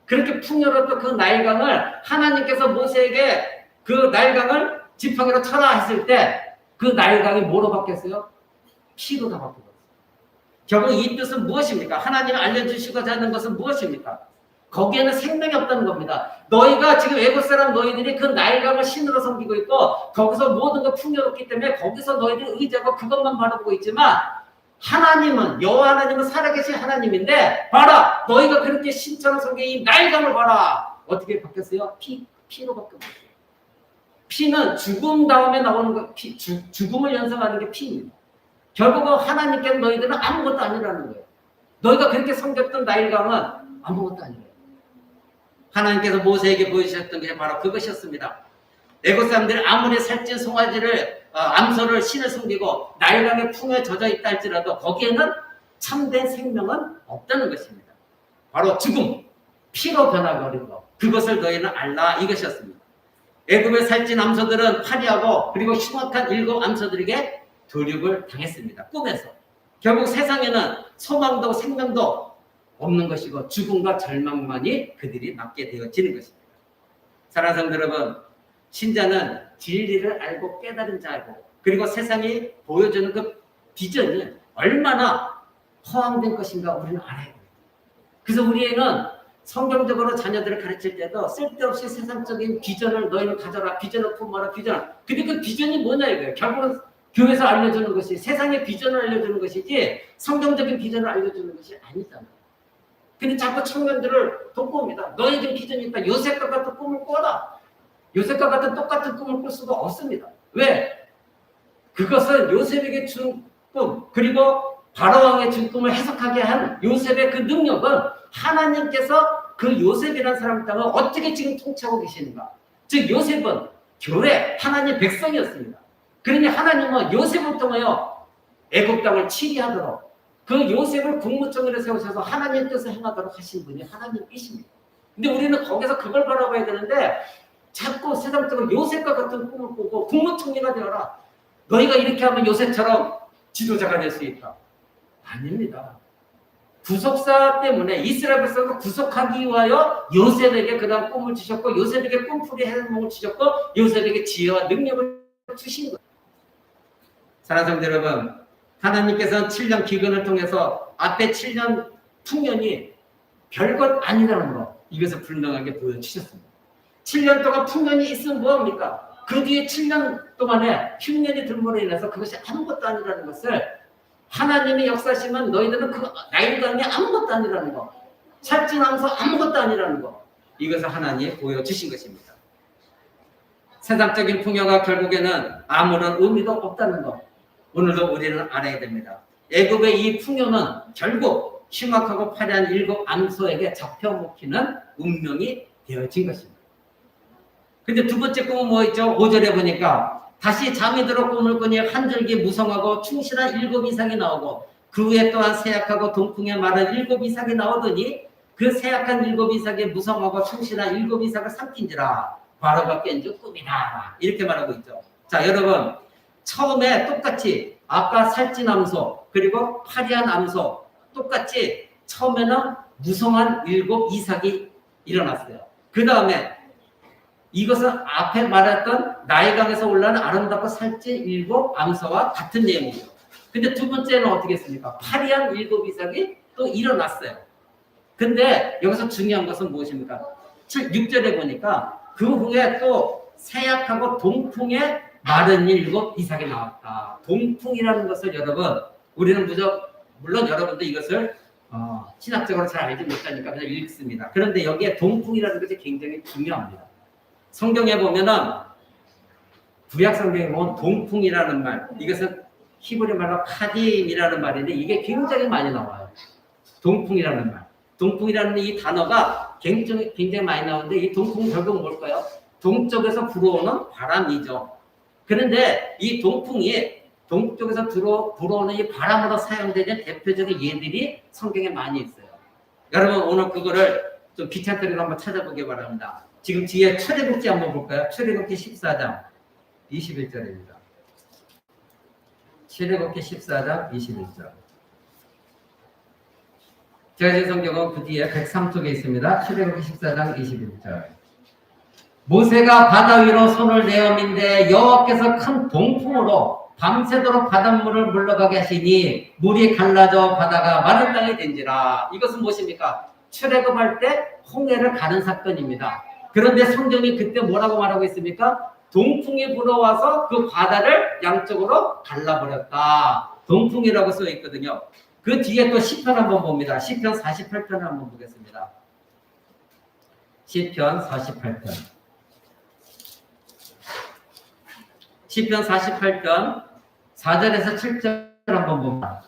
그렇게 풍요로웠던 그 나일강을 하나님께서 모세에게 그 나일강을 지팡이로 쳐라 했을 때 그 나일강이 뭐로 바뀌었어요? 피로 다 바뀌었어요. 결국 이 뜻은 무엇입니까? 하나님이 알려주시고자 하는 것은 무엇입니까? 거기에는 생명이 없다는 겁니다. 너희가 지금 애국 사람 너희들이 그 나일강을 신으로 섬기고 있고 거기서 모든 거 풍요롭기 때문에 거기서 너희들이 의지하고 그것만 바라보고 있지만 하나님은 여호와 하나님은 살아계신 하나님인데 봐라 너희가 그렇게 신처럼 섬긴 이 나일강을 봐라 어떻게 바뀌었어요? 피로 바뀌었어요. 피는 죽음 다음에 나오는 거 죽음을 연상하는 게 피입니다. 결국은 하나님께는 너희들은 아무것도 아니라는 거예요. 너희가 그렇게 섬겼던 나일강은 아무것도 아니에요. 하나님께서 모세에게 보여주셨던 게 바로 그것이었습니다. 애국 사람들이 아무리 살찐 송아지를 암소를 신을 섬기고 나일강의 풍에 젖어 있다 할지라도 거기에는 참된 생명은 없다는 것입니다. 바로 죽음, 피로 변화버린 것. 그것을 너희는 알라 이것이었습니다. 애굽의 살찐 암소들은 파리하고 그리고 흉악한 7 암소들에게 도륙을 당했습니다. 꿈에서. 결국 세상에는 소망도 생명도 없는 것이고 죽음과 절망만이 그들이 맞게 되어지는 것입니다. 사랑하는 성도 여러분, 신자는 진리를 알고 깨달은 자고 그리고 세상이 보여주는 그 비전이 얼마나 허황된 것인가 우리는 알아야 됩니다. 그래서 우리는 성경적으로 자녀들을 가르칠 때도 쓸데없이 세상적인 비전을 너희는 가져라, 비전을 품어라, 비전을. 근데 그 비전이 뭐냐 이거예요. 결국은 교회에서 알려주는 것이 세상의 비전을 알려주는 것이지 성경적인 비전을 알려주는 것이 아니잖아요. 근데 자꾸 청년들을 돋보입니다. 너희들 비전이 있다. 요셉과 같은 꿈을 꿔라. 요셉과 같은 똑같은 꿈을 꿀 수가 없습니다. 왜? 그것은 요셉에게 준 꿈, 그리고 바로왕의 준 꿈을 해석하게 한 요셉의 그 능력은 하나님께서 그 요셉이라는 사람 땅을 어떻게 지금 통치하고 계시는가. 즉 요셉은 교회, 하나님 백성이었습니다. 그러니 하나님은 요셉을 통하여 애국 땅을 치리하도록 그 요셉을 국무총리로 세우셔서 하나님 뜻을 행하도록 하신 분이 하나님이십니다. 근데 우리는 거기서 그걸 바라봐야 되는데 자꾸 세상적으로 요셉과 같은 꿈을 꾸고 국무총리가 되어라. 너희가 이렇게 하면 요셉처럼 지도자가 될 수 있다. 아닙니다. 구속사 때문에 이스라엘 백성을 구속하기 위하여 요셉에게 그다음 꿈을 주셨고 요셉에게 꿈풀이 해몽을 주셨고 요셉에게 지혜와 능력을 주신 거예요. 사랑하는 성도 여러분, 하나님께서는 7년 기근을 통해서 앞에 7년 풍년이 별것 아니라는 거 이것을 분명하게 보여주셨습니다. 7년 동안 풍년이 있으면 뭐합니까? 그 뒤에 7년 동안에 흉년이 들므로 인해서 그것이 아무것도 아니라는 것을 하나님의 역사시면 너희들은 그 나일강이 아무것도 아니라는 거, 살찐하면서 아무것도 아니라는 거, 이것을 하나님이 보여주신 것입니다. 세상적인 풍요가 결국에는 아무런 의미도 없다는 것, 오늘도 우리는 알아야 됩니다. 애굽의 이 풍요는 결국 흉악하고 파리한 7 암소에게 잡혀먹히는 운명이 되어진 것입니다. 근데 두 번째 꿈은 뭐였죠? 5절에 보니까 다시 잠이 들어 꿈을 꾸니 한 줄기 무성하고 충실한 7 이삭이 나오고 그 후에 또한 세약하고 동풍에 마른 7 이삭이 나오더니 그 세약한 7 이삭이 무성하고 충실한 7 이삭을 삼킨지라 바로가 깬 줄 꿈이다. 이렇게 말하고 있죠. 자, 여러분 처음에 똑같이 아까 살찐 암소 그리고 파리한 암소 똑같이 처음에는 무성한 7 이삭이 일어났어요. 그 다음에 이것은 앞에 말했던 나일강에서 올라오는 아름답고 살찐 7 암소와 같은 내용이죠. 근데 두 번째는 어떻게 했습니까? 파리한 7 이삭이 또 일어났어요. 근데 여기서 중요한 것은 무엇입니까? 6절에 보니까 그 후에 또 세약하고 동풍에 마른 7 이삭이 나왔다. 동풍이라는 것을 여러분 우리는 물론 여러분도 이것을 신학적으로 잘 알지 못하니까 그냥 읽습니다. 그런데 여기에 동풍이라는 것이 굉장히 중요합니다. 성경에 보면은 구약 성경에 보면 동풍이라는 말, 이것은 히브리 말로 카딤이라는 말인데 이게 굉장히 많이 나와요. 동풍이라는 말, 동풍이라는 이 단어가 굉장히 많이 나오는데 이 동풍 결국 뭘까요? 동쪽에서 불어오는 바람이죠. 그런데 이 동풍이 동쪽에서 불어오는 이 바람으로 사용되는 대표적인 예들이 성경에 많이 있어요. 여러분 오늘 그거를 좀 귀찮더라도 한번 찾아보기 바랍니다. 지금 뒤에 출애굽기 한번 볼까요? 출애굽기 14장 21절입니다. 출애굽기 14장 21절. 제가 제 성경은 그 뒤에 103쪽에 있습니다. 출애굽기 14장 21절. 모세가 바다 위로 손을 내어민데 여호와께서 큰 동풍으로 밤새도록 바닷물을 물러가게 하시니 물이 갈라져 바다가 마른 땅이 된지라. 이것은 무엇입니까? 출애굽할 때 홍해를 가는 사건입니다. 그런데 성경이 그때 뭐라고 말하고 있습니까? 동풍이 불어와서 그 바다를 양쪽으로 갈라버렸다. 동풍이라고 써 있거든요. 그 뒤에 또 시편 한번 봅니다. 시편 48편을 한번 보겠습니다. 시편 48편. 시편 48편 4절에서 7절 한번 봅니다.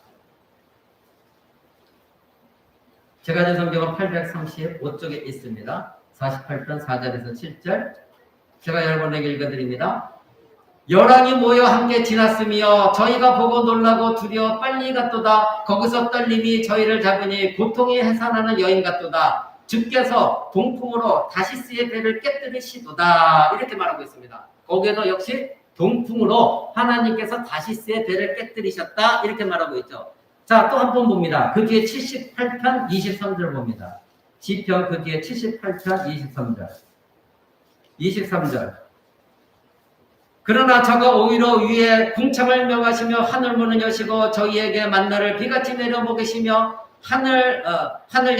제가 된 성경은 835쪽에 있습니다. 48편 4절에서 7절. 제가 여러분에게 읽어드립니다. 열왕이 모여 함께 지났으며 저희가 보고 놀라고 두려워 빨리 갔도다. 거기서 떨림이 저희를 잡으니 고통이 해산하는 여인 같도다. 주께서 동풍으로 다시스의 배를 깨뜨리시도다. 이렇게 말하고 있습니다. 거기에도 역시 동풍으로 하나님께서 다시스의 배를 깨뜨리셨다. 이렇게 말하고 있죠. 자, 또 한 번 봅니다. 그 뒤에 78편 23절 봅니다. 시편 그 뒤에 78편 23절. 23절. 그러나 저가 오히려 위에 궁창을 명하시며 하늘 문을 여시고 저희에게 만나를 비같이 내려보 계시며 하늘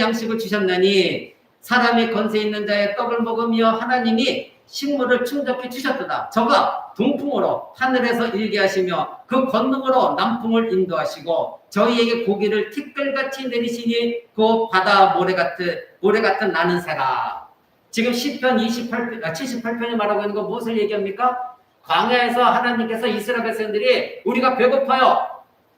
양식을 주셨나니 사람이 권세 있는 자의 떡을 먹으며 하나님이 식물을 충족해 주셨도다. 저가 동풍으로 하늘에서 일게 하시며 그 권능으로 남풍을 인도하시고 저희에게 고기를 티끌같이 내리시니 그 바다 모래 같은 나는 새라. 지금 시편 78편이 말하고 있는 거 무엇을 얘기합니까? 광야에서 하나님께서 이스라엘 백성들이 우리가 배고파요.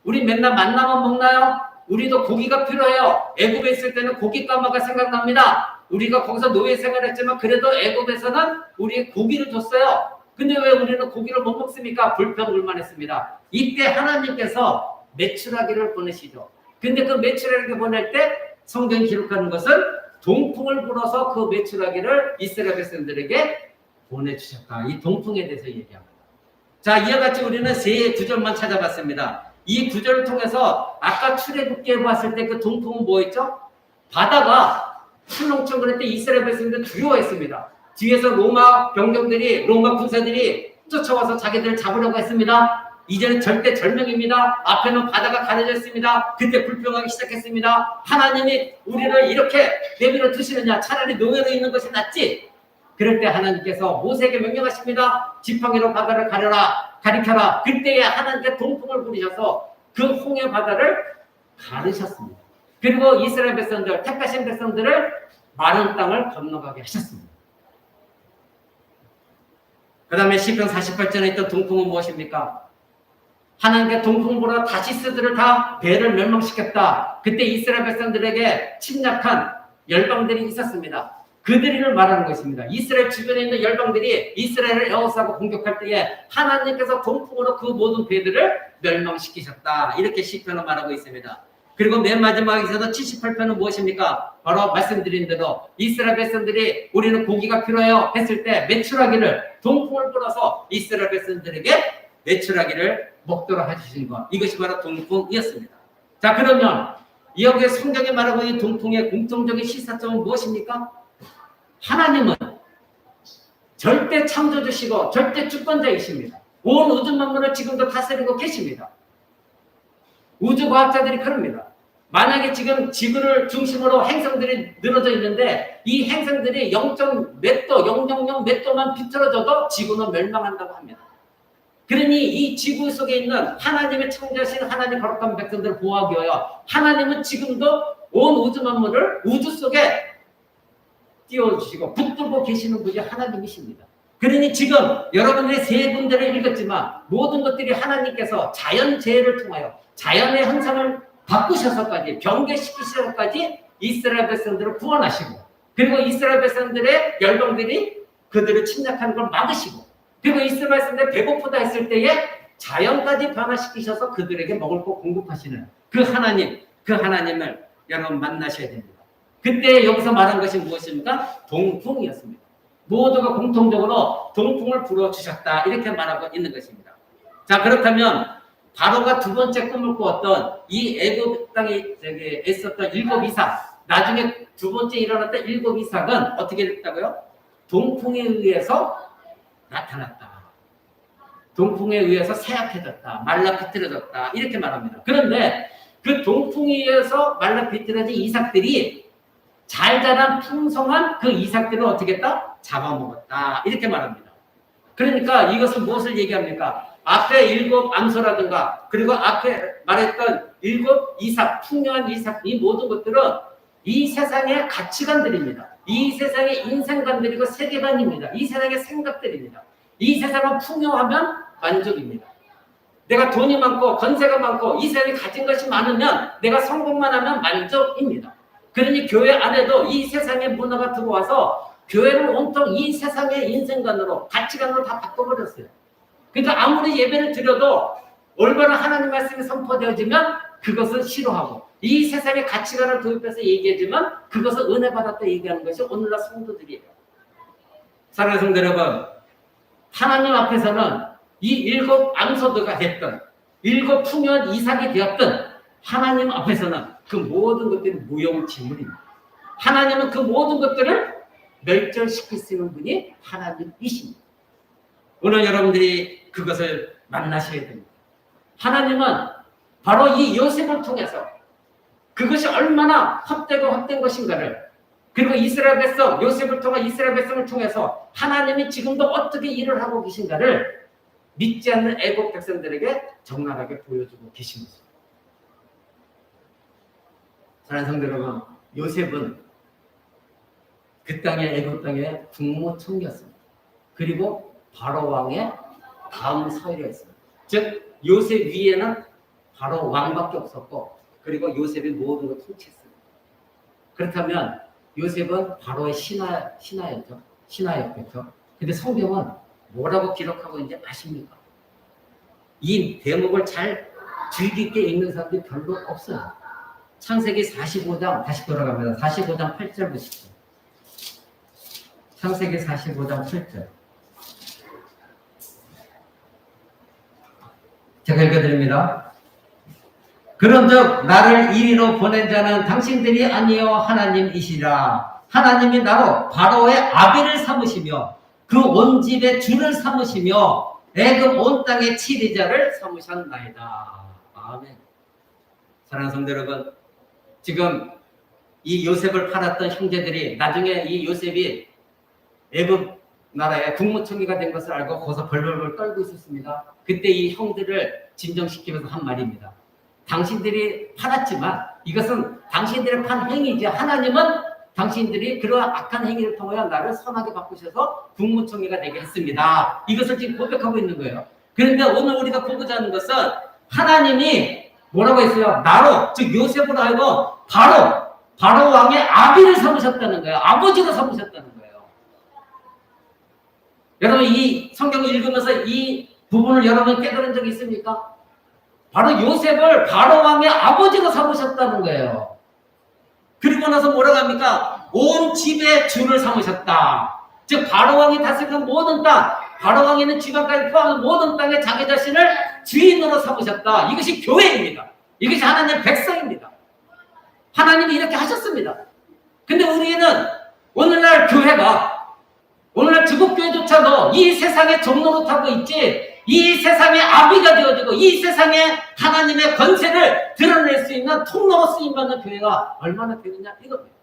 우리 맨날 만나만 먹나요? 우리도 고기가 필요해요. 애굽에 있을 때는 고기 까마가 생각납니다. 우리가 거기서 노예 생활했지만 그래도 애굽에서는 우리 고기를 줬어요. 근데 왜 우리는 고기를 못 먹습니까? 불평불만했습니다. 이때 하나님께서 메추라기를 보내시죠. 근데 그 메추라기를 보낼 때 성경이 기록하는 것은 동풍을 불어서 그 메추라기를 이스라엘 백성들에게 보내주셨다. 이 동풍에 대해서 얘기합니다. 자, 이와 같이 우리는 세 구절만 찾아봤습니다. 이 구절을 통해서 아까 출애굽기에 봤을 때 그 동풍은 뭐였죠? 바다가 출렁출렁할 때 이스라엘 백성들이 두려워했습니다. 뒤에서 로마 병정들이, 로마 군사들이 쫓아와서 자기들을 잡으려고 했습니다. 이제는 절대 절명입니다. 앞에는 바다가 가려져 있습니다. 그때 불평하기 시작했습니다. 하나님이 우리를 이렇게 내버려 두시느냐? 차라리 노예로 있는 것이 낫지. 그럴 때 하나님께서 모세에게 명령하십니다. 지팡이로 바다를 가리켜라. 그때에 하나님께 동풍을 부리셔서 그 홍해 바다를 가르셨습니다. 그리고 이스라엘 백성들, 택하신 백성들을 마른 땅을 건너가게 하셨습니다. 그 다음에 시편 48절에 있던 동풍은 무엇입니까? 하나님께 동풍 불어 다시스들을 다 배를 멸망시켰다. 그때 이스라엘 백성들에게 침략한 열방들이 있었습니다. 그들을 말하는 것입니다. 이스라엘 주변에 있는 열방들이 이스라엘을 에워싸고 공격할 때에 하나님께서 동풍으로 그 모든 배들을 멸망시키셨다. 이렇게 시편을 말하고 있습니다. 그리고 맨 마지막에서도 78편은 무엇입니까? 바로 말씀드린 대로 이스라엘 백성들이 우리는 고기가 필요해요 했을 때 메추라기를 동풍을 불어서 이스라엘 백성들에게 메추라기를 먹도록 해주신 것. 이것이 바로 동풍이었습니다. 자, 그러면 여기에 성경에 말하고 있는 동풍의 공통적인 시사점은 무엇입니까? 하나님은 절대 창조주시고 절대 주권자이십니다. 온 우주 만물을 지금도 다스리고 계십니다. 우주과학자들이 그럽니다. 만약에 지금 지구를 중심으로 행성들이 늘어져 있는데 이 행성들이 0.몇 도, 000 몇 도만 비틀어져도 지구는 멸망한다고 합니다. 그러니 이 지구 속에 있는 하나님의 창조하신 하나님 거룩한 백성들을 보호하기 위하여 하나님은 지금도 온 우주 만물을 우주 속에 띄워주시고 붙들고 계시는 분이 하나님이십니다. 그러니 지금 여러분들이 세 군데를 읽었지만 모든 것들이 하나님께서 자연재해를 통하여 자연의 현상을 바꾸셔서까지 변개시키셔서까지 이스라엘 백성들을 구원하시고 그리고 이스라엘 백성들의 열방들이 그들을 침략하는 걸 막으시고 그리고 이스라엘 백성들이 배고프다 했을 때에 자연까지 변화시키셔서 그들에게 먹을 것 공급하시는 그 하나님을 여러분 만나셔야 됩니다. 그때 여기서 말한 것이 무엇입니까? 동풍이었습니다. 모두가 공통적으로 동풍을 불어주셨다 이렇게 말하고 있는 것입니다. 자, 그렇다면 바로가 두 번째 꿈을 꾸었던 이 애굽 땅에 있었던 일곱 이삭, 나중에 두 번째 일어났던 일곱 이삭은 어떻게 됐다고요? 동풍에 의해서 나타났다. 동풍에 의해서 쇠약해졌다. 말라 비틀어졌다. 이렇게 말합니다. 그런데 그 동풍에 의해서 말라 비틀어진 이삭들이 잘 자란 풍성한 그 이삭들을 어떻게 했다? 잡아먹었다. 이렇게 말합니다. 그러니까 이것은 무엇을 얘기합니까? 앞에 일곱 암소라든가 그리고 앞에 말했던 일곱 이삭, 풍요한 이삭, 이 모든 것들은 이 세상의 가치관들입니다. 이 세상의 인생관들이고 세계관입니다. 이 세상의 생각들입니다. 이 세상은 풍요하면 만족입니다. 내가 돈이 많고 권세가 많고 이 세상에 가진 것이 많으면 내가 성공만 하면 만족입니다. 그러니 교회 안에도 이 세상의 문화가 들어와서 교회를 온통 이 세상의 인생관으로 가치관으로 다 바꿔버렸어요. 그러니까 아무리 예배를 드려도 올바른 하나님 말씀이 선포되어지면 그것은 싫어하고 이 세상의 가치관을 도입해서 얘기하지만 그것은 은혜 받았다 얘기하는 것이 오늘날 성도들이에요. 사랑하는 성도 여러분, 하나님 앞에서는 이 일곱 암소도가 됐던 일곱 풍요한 이삭이 되었던 하나님 앞에서는 그 모든 것들이 무용지물입니다. 하나님은 그 모든 것들을 멸절시킬 수 있는 분이 하나님이십니다. 오늘 여러분들이 그것을 만나셔야 됩니다. 하나님은 바로 이 요셉을 통해서 그것이 얼마나 헛된 것인가를, 그리고 이스라엘 백성, 요셉을 통한 이스라엘 백성을 통해서 하나님이 지금도 어떻게 일을 하고 계신가를 믿지 않는 애국 백성들에게 적나라하게 보여주고 계신 것입니다. 사랑하는 성도 여러분, 요셉은 그 땅의 애국 땅의 국무총리였습니다. 그리고 바로 왕의 다음 서열이었습니다. 즉 요셉 위에는 바로 왕밖에 없었고, 그리고 요셉이 모든 걸 통치했습니다. 그렇다면 요셉은 바로의 신하였겠죠. 근데 성경은 뭐라고 기록하고 있는지 아십니까? 이 대목을 잘 주의 깊게 읽는 사람들이 별로 없어요. 창세기 45장 다시 돌아갑니다. 45장 8절 보십시오. 창세기 45장 8절. 제가 읽어드립니다. 그런즉 나를 이리로 보낸 자는 당신들이 아니요 하나님이시라. 하나님이 나로 바로의 아비를 삼으시며 그 온 집의 주를 삼으시며 애굽 온 땅의 치리자를 삼으셨나이다. 아멘. 사랑하는 성도 여러분, 지금 이 요셉을 팔았던 형제들이 나중에 이 요셉이 애굽 나라의 국무총리가 된 것을 알고 거기서 벌벌벌 떨고 있었습니다. 그때 이 형들을 진정시키면서 한 말입니다. 당신들이 팔았지만 이것은 당신들의 판 행위이지, 하나님은 당신들이 그러한 악한 행위를 통하여 나를 선하게 바꾸셔서 국무총리가 되게 했습니다. 이것을 지금 고백하고 있는 거예요. 그런데 오늘 우리가 보고자 하는 것은 하나님이 뭐라고 했어요? 나로, 즉 요셉으로 하여금 바로 왕의 아비를 삼으셨다는 거예요. 아버지로 삼으셨다는 거예요. 여러분 이 성경을 읽으면서 이 부분을 여러분 깨달은 적이 있습니까? 바로 요셉을 바로 왕의 아버지로 삼으셨다는 거예요. 그리고 나서 뭐라고 합니까? 온 집의 주를 삼으셨다. 즉 바로 왕이 다스리는 모든 땅, 바로 왕이 있는 지방까지 포함한 모든 땅에 자기 자신을 주인으로 삼으셨다. 이것이 교회입니다. 이것이 하나님의 백성입니다. 하나님이 이렇게 하셨습니다. 근데 우리는 오늘날 교회가, 오늘날 지국교회조차도 이 세상의 종로로 타고 있지, 이 세상의 아비가 되어지고 이 세상에 하나님의 권세를 드러낼 수 있는 통로로 쓰임받는 교회가 얼마나 되느냐 이겁니다.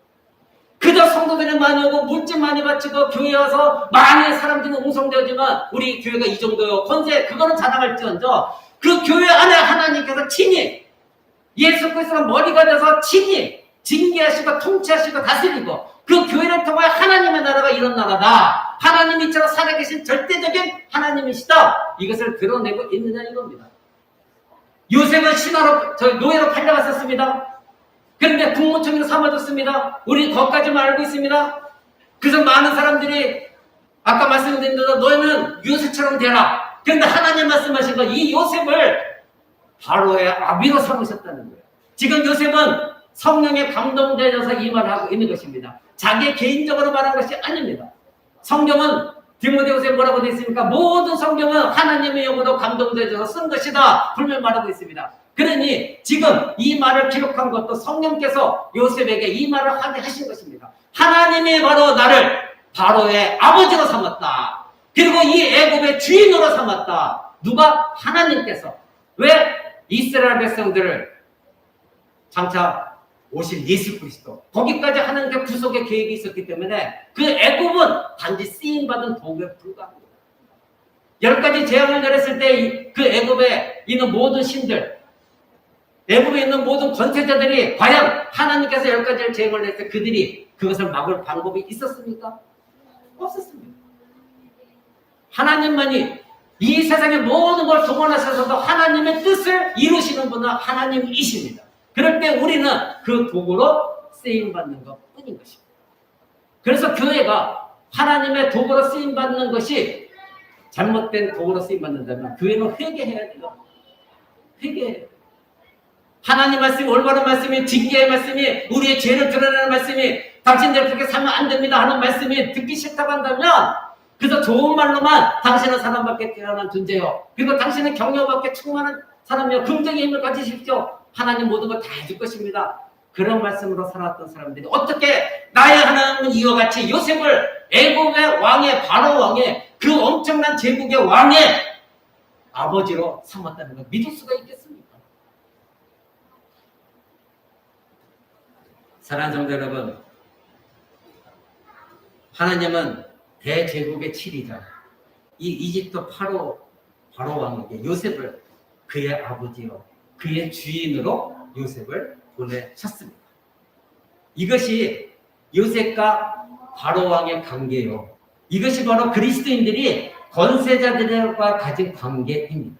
그저 성도들이 많이 오고 물질 많이 바치고 교회에 와서 많은 사람들이 웅성되어지만 우리 교회가 이 정도요 권세 그거는 자랑할지언정 그 교회 안에 하나님께서 친히 예수 그리스도가 머리가 돼서 친히 징계하시고 통치하시고 다스리고 그 교회를 통해 하나님의 나라가 이런 나라다. 하나님이 저 살아계신 절대적인 하나님이시다. 이것을 드러내고 있느냐 이겁니다. 요셉은 노예로 팔려갔었습니다. 그런데 국무총리로 삼아줬습니다. 우리는 거기까지만 알고 있습니다. 그래서 많은 사람들이 아까 말씀드린 대로 너희는 요셉처럼 되라. 그런데 하나님 말씀하신 거 이 요셉을 바로의 아비로 삼으셨다는 거예요. 지금 요셉은 성령에 감동되어서 이 말을 하고 있는 것입니다. 자기 개인적으로 말한 것이 아닙니다. 성경은 디모데후서에 뭐라고 되어 있습니까? 모든 성경은 하나님의 영으로 감동되어서 쓴 것이다. 분명히 말하고 있습니다. 그러니 지금 이 말을 기록한 것도 성령께서 요셉에게 이 말을 하게 하신 것입니다. 하나님이 바로 나를 바로의 아버지로 삼았다. 그리고 이 애굽의 주인으로 삼았다. 누가? 하나님께서. 왜? 이스라엘 백성들을 장차 오실 예수 그리스도, 거기까지 하나님께 구속의 계획이 있었기 때문에 그 애굽은 단지 쓰임받은 도구에 불과합니다. 10가지 재앙을 내렸을 때 그 애굽에 있는 모든 신들, 애굽에 있는 모든 권세자들이 과연 하나님께서 10가지를 재앙을 냈을 때 그들이 그것을 막을 방법이 있었습니까? 없었습니다. 하나님만이 이 세상의 모든 걸 동원하셔서도 하나님의 뜻을 이루시는 분은 하나님이십니다. 그럴 때 우리는 그 도구로 쓰임받는 것 뿐인 것입니다. 그래서 교회가 하나님의 도구로 쓰임받는 것이 잘못된 도구로 쓰임받는다면 교회는 회개해야 돼요. 회개해요. 하나님 말씀이, 올바른 말씀이, 징계의 말씀이, 우리의 죄를 드러내는 말씀이, 당신들 그렇게 살면 안 됩니다 하는 말씀이 듣기 싫다고 한다면 그래서 좋은 말로만 당신은 사람밖에 태어난 존재요. 그리고 당신은 격려밖에 충만한 사람이요. 긍정의 힘을 가지십시오. 하나님 모든 걸 다 해줄 것입니다. 그런 말씀으로 살았던 사람들이 어떻게 나의 하나님은 이와 같이 요셉을 애굽의 왕의 바로 왕의 그 엄청난 제국의 왕의 아버지로 삼았다는 걸 믿을 수가 있겠습니까? 사랑하는 성도 여러분, 하나님은 대제국의 7이자 이 이집트 바로 왕에게 요셉을 그의 아버지요 그의 주인으로 요셉을 보내셨습니다. 이것이 요셉과 바로 왕의 관계요. 이것이 바로 그리스도인들이 권세자들과 가진 관계입니다.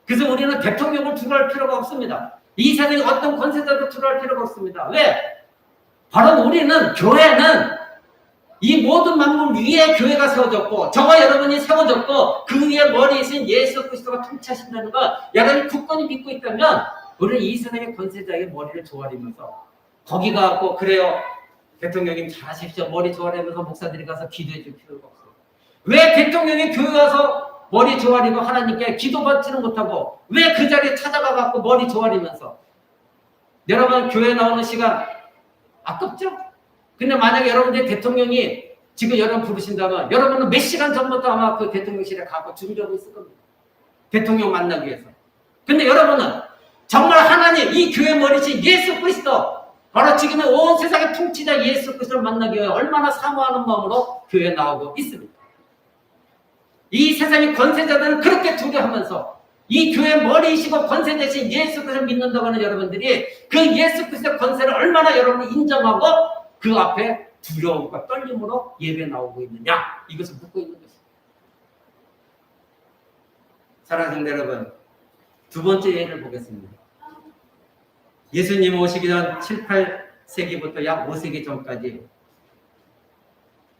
그래서 우리는 대통령을 두려워할 필요가 없습니다. 이 세상에 어떤 권세자도 두려워할 필요가 없습니다. 왜? 바로 우리는, 교회는 이 모든 만물 위에 교회가 세워졌고 저와 여러분이 세워졌고 그 위에 머리에 있는 예수 그리스도가 통치하신다는 것 여러분이 굳건히 믿고 있다면 우리는 이 세상의 권세자의 머리를 조아리면서 거기 가고 그래요 대통령님 잘하십시오 머리 조아리면서 목사들이 가서 기도해 줄 필요가 없어요. 왜 대통령이 교회 가서 머리 조아리고 하나님께 기도받지는 못하고 왜 그 자리에 찾아가 갖고 머리 조아리면서 여러분 교회 나오는 시간 아깝죠? 근데 만약에 여러분들 대통령이 지금 여러분 부르신다면 여러분은 몇 시간 전부터 아마 그 대통령실에 가고 준비하고 있을 겁니다. 대통령 만나기 위해서. 근데 여러분은 정말 하나님 이 교회 머리신 예수 그리스도 바로 지금의 온 세상의 통치자 예수 그리스도를 만나기 위해 얼마나 사모하는 마음으로 교회에 나오고 있습니다. 이 세상의 권세자들은 그렇게 두려워하면서 이 교회 머리이시고 권세자신 예수 그리스도를 믿는다고 하는 여러분들이 그 예수 그리스도의 권세를 얼마나 여러분이 인정하고 그 앞에 두려움과 떨림으로 예배 나오고 있느냐 이것을 묻고 있는 것입니다. 사랑하는 성도 여러분, 두 번째 예를 보겠습니다. 예수님 오시기 전 7, 8세기부터 약 5세기 전까지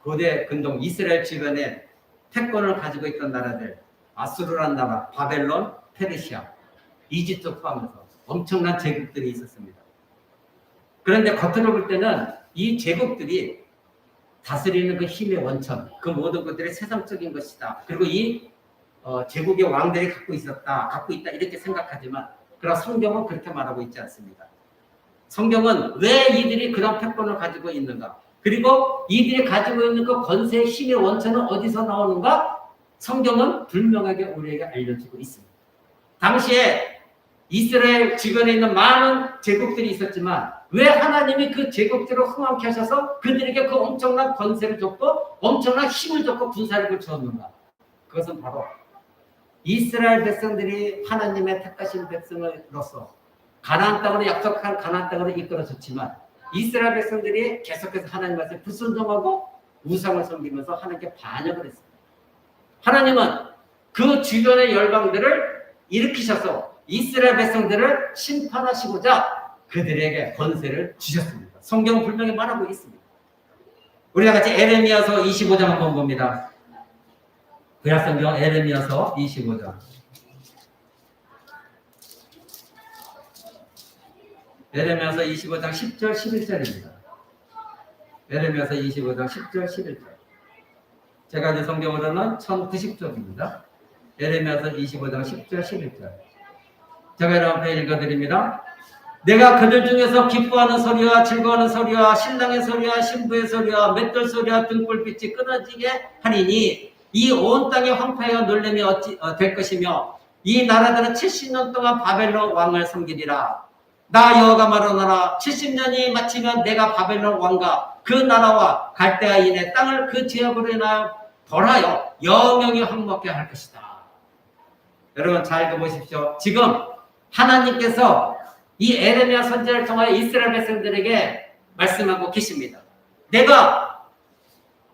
고대 근동 이스라엘 주변에 패권을 가지고 있던 나라들 아수르란 나라, 바벨론, 페르시아, 이집트 포함해서 엄청난 제국들이 있었습니다. 그런데 겉으로 볼 때는 이 제국들이 다스리는 그 힘의 원천, 그 모든 것들이 세상적인 것이다. 그리고 이 제국의 왕들이 갖고 있다 이렇게 생각하지만 그러나 성경은 그렇게 말하고 있지 않습니다. 성경은 왜 이들이 그런 패권을 가지고 있는가? 그리고 이들이 가지고 있는 그 권세의 힘의 원천은 어디서 나오는가? 성경은 분명하게 우리에게 알려주고 있습니다. 당시에 이스라엘 주변에 있는 많은 제국들이 있었지만 왜 하나님이 그 제국들을 흥왕케 하셔서 그들에게 그 엄청난 권세를 줬고 엄청난 힘을 줬고 군사력을 주었는가? 그것은 바로 이스라엘 백성들이 하나님의 택하신 백성으로서 가나안 땅으로 약속한 가나안 땅으로 이끌어졌지만 이스라엘 백성들이 계속해서 하나님 말씀에 불순종하고 우상을 섬기면서 하나님께 반역을 했습니다. 하나님은 그 주변의 열방들을 일으키셔서 이스라엘 백성들을 심판하시고자 그들에게 권세를 주셨습니다. 성경은 분명히 말하고 있습니다. 우리가 같이 에레미야서 25장 한번 봅니다. 구약성경 에레미야서 25장. 에레미야서 25장 10절 11절입니다. 에레미야서 25장 10절 11절. 제가 이제 성경으로는 1090쪽입니다. 에레미야서 25장 10절 11절. 제가 여러분께 읽어드립니다. 내가 그들 중에서 기뻐하는 소리와 즐거워하는 소리와 신랑의 소리와 신부의 소리와 맷돌 소리와 등불빛이 끊어지게 하리니 이 온 땅의 황폐와 놀림이 어찌 될 것이며 이 나라들은 70년 동안 바벨론 왕을 섬기리라. 나 여호와가 말하노라. 70년이 마치면 내가 바벨론 왕과 그 나라와 갈대아인의 땅을 그 죄악으로 인하여 벌하여 영영이 황먹게 할 것이다. 여러분 잘 읽어보십시오. 지금 하나님께서 이 에레미야 선지자를 통하여 이스라엘 백성들에게 말씀하고 계십니다. 내가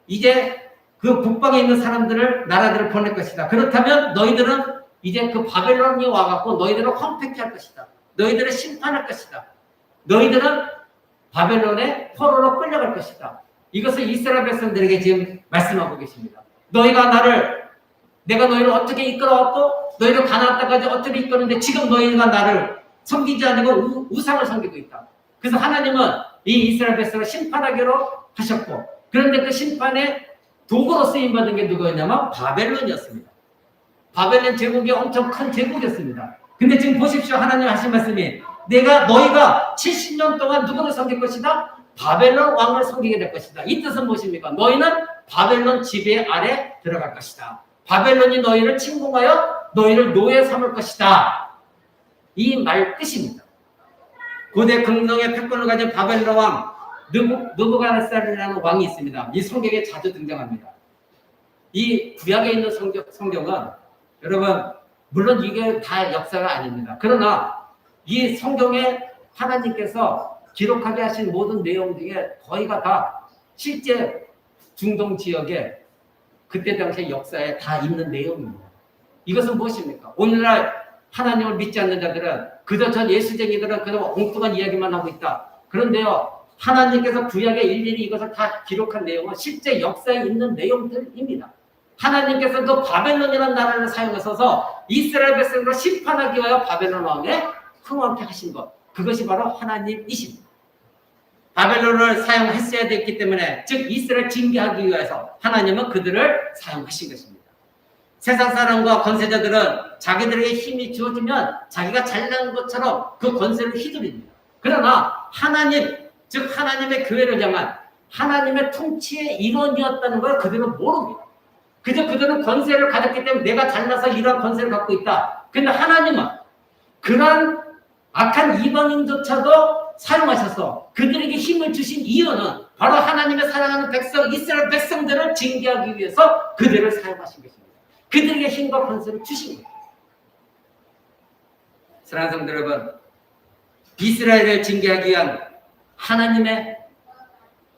이제 그 북방에 있는 사람들을 나라들을 보낼 것이다. 그렇다면 너희들은 이제 그 바벨론이 와갖고 너희들을 황폐케 할 것이다. 너희들을 심판할 것이다. 너희들은 바벨론의 포로로 끌려갈 것이다. 이것을 이스라엘 백성들에게 지금 말씀하고 계십니다. 내가 너희를 어떻게 이끌어왔고 너희를 가나안 땅까지 어떻게 이끌었는데 지금 너희가 나를 섬기지 않고 우상을 섬기고 있다. 그래서 하나님은 이 이스라엘 백성을 심판하기로 하셨고, 그런데 그 심판의 도구로 쓰임받은 게 누구였냐면 바벨론이었습니다. 바벨론 제국이 엄청 큰 제국이었습니다. 근데 지금 보십시오. 하나님 하신 말씀이 너희가 70년 동안 누구를 섬길 것이다? 바벨론 왕을 섬기게 될 것이다. 이 뜻은 무엇입니까? 너희는 바벨론 지배 아래 들어갈 것이다. 바벨론이 너희를 침공하여 너희를 노예 삼을 것이다. 이 말 뜻입니다. 고대 긍정의 패권을 가진 바벨론 왕 느부갓네살이라는 왕이 있습니다. 이 성경에 자주 등장합니다. 이 구약에 있는 성경은 여러분 물론 이게 다 역사가 아닙니다. 그러나 이 성경에 하나님께서 기록하게 하신 모든 내용 중에 거의가 다 실제 중동 지역에 그때 당시의 역사에 다 있는 내용입니다. 이것은 무엇입니까? 오늘날 하나님을 믿지 않는 자들은 그저 전 예수쟁이들은 그저 엉뚱한 이야기만 하고 있다. 그런데요, 하나님께서 구약에 일일이 이것을 다 기록한 내용은 실제 역사에 있는 내용들입니다. 하나님께서 그 바벨론이라는 나라를 사용하셔서 이스라엘 백성을 심판하기 위하여 바벨론 왕에 흥왕케 하신 것, 그것이 바로 하나님이십니다. 바벨론을 사용했어야 됐기 때문에, 즉 이스라엘 징계하기 위해서 하나님은 그들을 사용하신 것입니다. 세상 사람과 권세자들은 자기들에게 힘이 주어지면 자기가 잘난 것처럼 그 권세를 휘두릅니다. 그러나 하나님, 즉 하나님의 교회를 향한 하나님의 통치의 일원이었다는 걸 그들은 모릅니다. 그저 그들은 권세를 가졌기 때문에 내가 잘나서 이러한 권세를 갖고 있다. 근데 하나님은 그러한 악한 이방인조차도 사용하셔서 그들에게 힘을 주신 이유는 바로 하나님의 사랑하는 백성, 이스라엘 백성들을 징계하기 위해서 그들을 사용하신 것입니다. 그들에게 힘과 권세를 주신 거예요. 사랑하는 성도 여러분, 이스라엘을 징계하기 위한 하나님의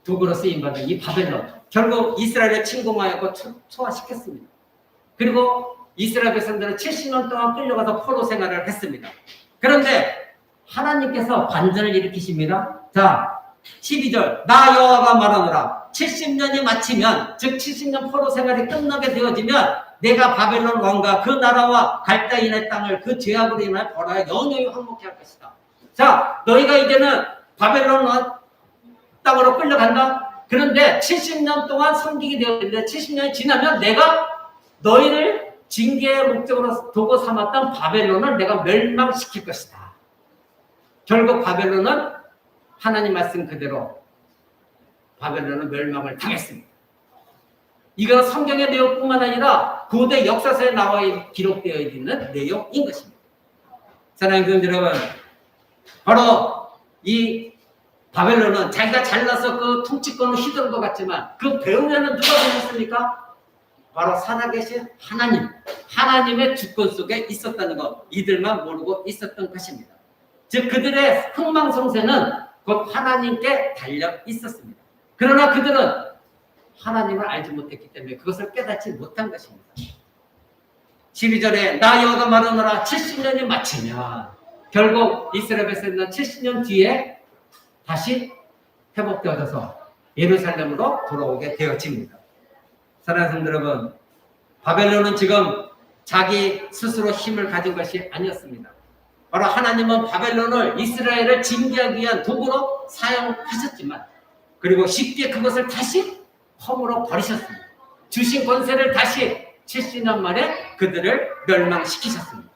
도구로 쓰임받은 이 바벨론, 결국 이스라엘을 침공하였고 초화시켰습니다. 그리고 이스라엘 백성들은 70년 동안 끌려가서 포로 생활을 했습니다. 그런데 하나님께서 반전을 일으키십니다. 자, 12절, 나 여호와가 말하노라. 70년이 마치면, 즉 70년 포로 생활이 끝나게 되어지면 내가 바벨론 왕과 그 나라와 갈대아인의 땅을 그 죄악으로 인하여 벌하여 영영이 황목케 할 것이다. 자, 너희가 이제는 바벨론 땅으로 끌려간다. 그런데 70년 동안 섬기게 되었는데 70년이 지나면 내가 너희를 징계의 목적으로 도구 삼았던 바벨론을 내가 멸망시킬 것이다. 결국 바벨론은 하나님 말씀 그대로 바벨론은 멸망을 당했습니다. 이건 성경의 내용뿐만 아니라 고대 역사서에 나와 기록되어 있는 내용인 것입니다. 사랑하는 성도 여러분, 바로 이 바벨론은 자기가 잘나서 그 통치권을 휘두른 것 같지만 그 배후에는 누가 계셨습니까? 바로 살아계신 하나님, 하나님의 주권 속에 있었다는 것, 이들만 모르고 있었던 것입니다. 즉 그들의 흥망성쇠는 곧 하나님께 달려 있었습니다. 그러나 그들은 하나님을 알지 못했기 때문에 그것을 깨닫지 못한 것입니다. 12절에 나 여호와가 말하노라. 70년이 마치면, 결국 이스라엘 백성은 70년 뒤에 다시 회복되어져서 예루살렘으로 돌아오게 되어집니다. 사랑하는 성도 여러분, 바벨론은 지금 자기 스스로 힘을 가진 것이 아니었습니다. 바로 하나님은 바벨론을 이스라엘을 징계하기 위한 도구로 사용하셨지만 그리고 쉽게 그것을 다시 허물어 버리셨습니다. 주신 권세를 다시 70년 만에 그들을 멸망시키셨습니다.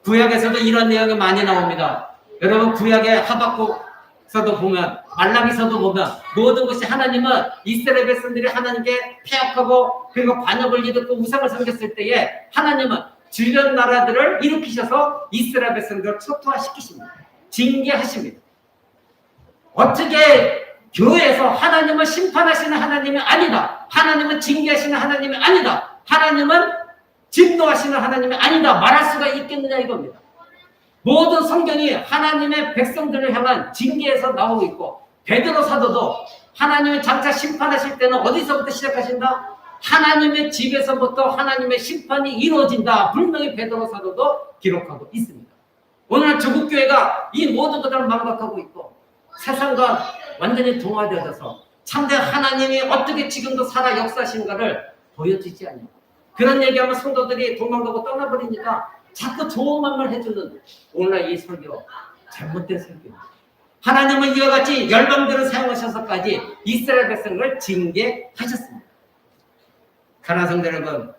구약에서도 이런 내용이 많이 나옵니다. 여러분 구약의 하박국서도 보면 말라기서도 보면 모든 것이 하나님은 이스라엘 백성들이 하나님께 패역하고 그리고 반역을 일으키고 우상을 섬겼을 때에 하나님은 주변 나라들을 일으키셔서 이스라엘 백성들을 초토화시키십니다. 징계하십니다. 어떻게 교회에서 하나님은 심판하시는 하나님이 아니다. 하나님은 징계하시는 하나님이 아니다. 하나님은 진노하시는 하나님이 아니다. 말할 수가 있겠느냐 이겁니다. 모든 성경이 하나님의 백성들을 향한 징계에서 나오고 있고 베드로 사도도 하나님이 장차 심판하실 때는 어디서부터 시작하신다? 하나님의 집에서부터 하나님의 심판이 이루어진다. 분명히 베드로 사도도 기록하고 있습니다. 오늘 조국교회가 이 모든 것들을 망각하고 있고 세상과 완전히 동화되어져서 참된 하나님이 어떻게 지금도 살아 역사하신가를 보여주지 않는 그런 얘기하면 성도들이 도망가고 떠나버리니까 자꾸 좋은 말만 해주는 오늘날 이 설교 잘못된 설교입니다. 하나님은 이와 같이 열방들을 사용하셔서까지 이스라엘 백성을 징계하셨습니다. 사랑하는 성도 여러분,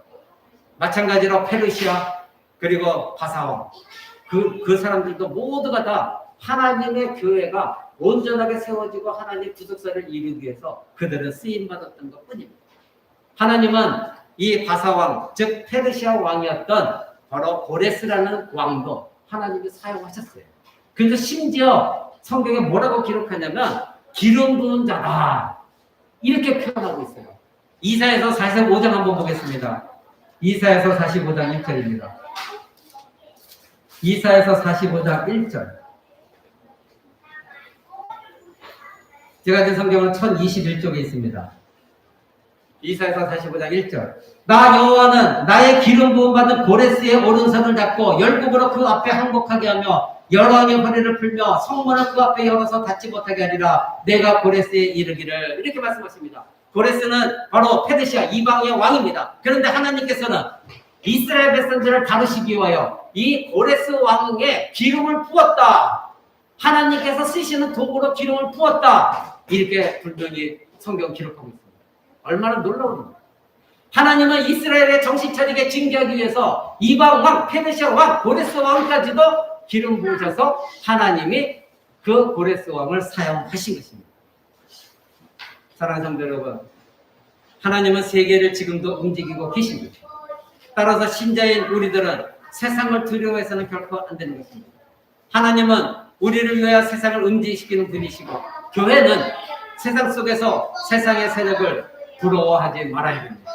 마찬가지로 페르시아 그리고 바사왕 그 사람들도 모두가 다 하나님의 교회가 온전하게 세워지고 하나님의 구속사를 이루기 위해서 그들은 쓰임받았던 것뿐입니다. 하나님은 이 바사왕, 즉 페르시아 왕이었던 바로 고레스라는 왕도 하나님이 사용하셨어요. 그래서 심지어 성경에 뭐라고 기록하냐면 기름 부은 자다 이렇게 표현하고 있어요. 이사야서 45장 한번 보겠습니다. 이사야서 45장 1절입니다. 이사야서 45장 1절. 제가 든 성경은 1021쪽에 있습니다. 이사야서 45장 1절. 나 여호와는 나의 기름 부음 받은 고레스의 오른손을 잡고 열국으로 그 앞에 항복하게 하며 열왕의 허리를 풀며 성문을 그 앞에 열어서 닫지 못하게 하리라. 내가 고레스에 이르기를 이렇게 말씀하십니다. 고레스는 바로 페르시아 이방의 왕입니다. 그런데 하나님께서는 이스라엘 백성들을 다루시기 위하여 이 고레스 왕에게 기름을 부었다. 하나님께서 쓰시는 도구로 기름을 부었다. 이렇게 분명히 성경 기록하고 있습니다. 얼마나 놀라운 하나님은 이스라엘의 정신 차리게 징계하기 위해서 이방 왕, 페르시아 왕, 고레스 왕까지도 기름 부으셔서 하나님이 그 고레스 왕을 사용하신 것입니다. 사랑하는 성도 여러분, 하나님은 세계를 지금도 움직이고 계십니다. 따라서 신자인 우리들은 세상을 두려워해서는 결코 안 되는 것입니다. 하나님은 우리를 위하여 세상을 움직이시키는 분이시고 교회는 세상 속에서 세상의 세력을 부러워하지 말아야 됩니다.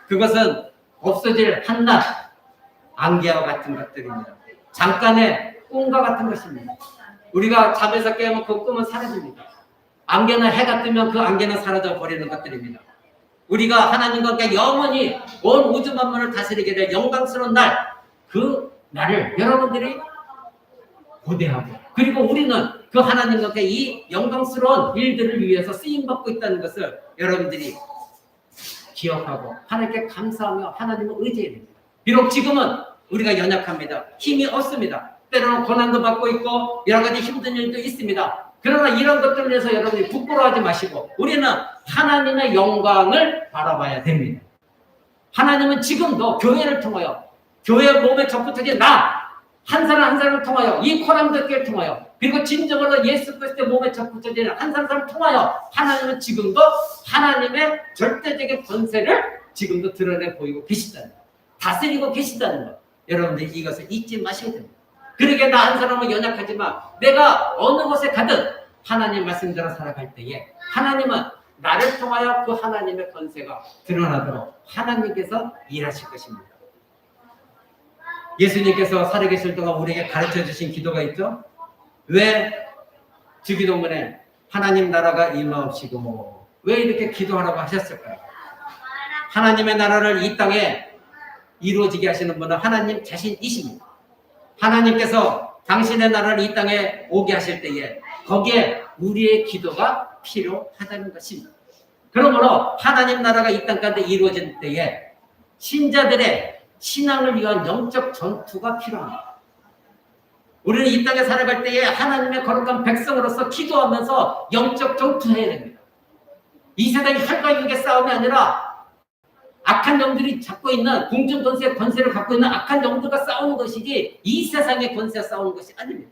그것은 없어질 한낱 안개와 같은 것들입니다. 잠깐의 꿈과 같은 것입니다. 우리가 잠에서 깨면 그 꿈은 사라집니다. 안개는 해가 뜨면 그 안개는 사라져 버리는 것들입니다. 우리가 하나님과 함께 영원히 온 우주 만물을 다스리게 될 영광스러운 날, 그 날을 여러분들이 고대하고 그리고 우리는 그 하나님과 함께 이 영광스러운 일들을 위해서 쓰임받고 있다는 것을 여러분들이 기억하고 하나님께 감사하며 하나님을 의지해야 됩니다. 비록 지금은 우리가 연약합니다. 힘이 없습니다. 때로는 고난도 받고 있고 여러 가지 힘든 일도 있습니다. 그러나 이런 것들을 위해서 여러분이 부끄러워하지 마시고 우리는 하나님의 영광을 바라봐야 됩니다. 하나님은 지금도 교회를 통하여 교회 몸에 접붙여진 나 한 사람 한 사람을 통하여 이 코람들교를 통하여 그리고 진정으로 예수 그리스도의 몸에 접붙여진 한 사람을 통하여 하나님은 지금도 하나님의 절대적인 권세를 지금도 드러내 보이고 계시다는 것, 다스리고 계시다는 것, 여러분들이 이것을 잊지 마셔야 됩니다. 그러게 나 한 사람은 연약하지만 내가 어느 곳에 가든 하나님 말씀대로 살아갈 때에 하나님은 나를 통하여 그 하나님의 권세가 드러나도록 하나님께서 일하실 것입니다. 예수님께서 살아계실 동안 우리에게 가르쳐 주신 기도가 있죠? 왜 주기도문에 하나님 나라가 임하옵시고 왜 이렇게 기도하라고 하셨을까요? 하나님의 나라를 이 땅에 이루어지게 하시는 분은 하나님 자신이십니다. 하나님께서 당신의 나라를 이 땅에 오게 하실 때에 거기에 우리의 기도가 필요하다는 것입니다. 그러므로 하나님 나라가 이 땅 가운데 이루어질 때에 신자들의 신앙을 위한 영적 전투가 필요합니다. 우리는 이 땅에 살아갈 때에 하나님의 거룩한 백성으로서 기도하면서 영적 전투해야 됩니다. 이 세상이 혈과 육의 싸움이 아니라 악한 영들이 잡고 있는 공중 권세를 갖고 있는 악한 영들과 싸우는 것이지 이 세상의 권세와 싸우는 것이 아닙니다.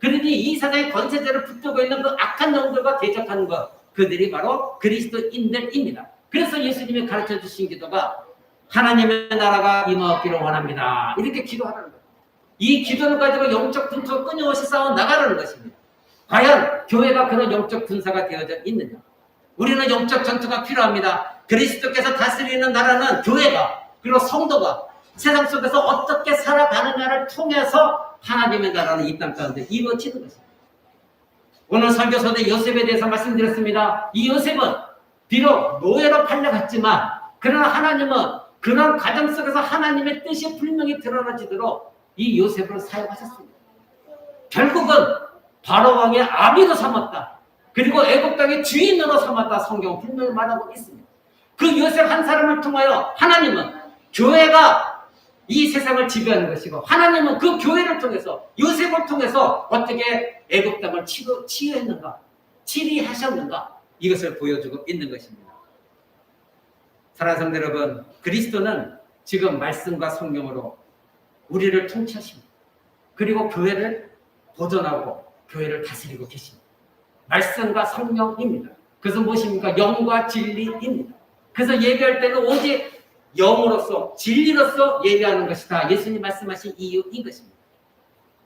그러니 이 세상의 권세자를 붙들고 있는 그 악한 영들과 대적하는 것, 그들이 바로 그리스도인들입니다. 그래서 예수님이 가르쳐 주신 기도가 하나님의 나라가 임하기를 원합니다. 이렇게 기도하라는 거예요. 이 기도를 가지고 영적 분투 끊임없이 싸워 나가라는 것입니다. 과연 교회가 그런 영적 군사가 되어져 있느냐? 우리는 영적 전투가 필요합니다. 그리스도께서 다스리는 나라는 교회가 그리고 성도가 세상 속에서 어떻게 살아가느냐를 통해서 하나님의 나라는 이 땅 가운데 이루어지는 것입니다. 오늘 설교서대 요셉에 대해서 말씀드렸습니다. 이 요셉은 비록 노예로 팔려갔지만 그러나 하나님은 그런 가정 속에서 하나님의 뜻이 분명히 드러나지도록 이 요셉을 사용하셨습니다. 결국은 바로 왕의 아비로 삼았다. 그리고 애국 땅의 주인으로 삼았다. 성경은 분명히 말하고 있습니다. 그 요셉 한 사람을 통하여 하나님은 교회가 이 세상을 지배하는 것이고 하나님은 그 교회를 통해서 요셉을 통해서 어떻게 애국 땅을 치유했는가, 치리하셨는가 이것을 보여주고 있는 것입니다. 사랑하는 성도 여러분, 그리스도는 지금 말씀과 성령으로 우리를 통치하십니다. 그리고 교회를 보존하고 교회를 다스리고 계십니다. 말씀과 성령입니다. 그래서 무엇입니까? 영과 진리입니다. 그래서 예배할 때는 오직 영으로서 진리로서 예배하는 것이다. 예수님 말씀하신 이유인 것입니다.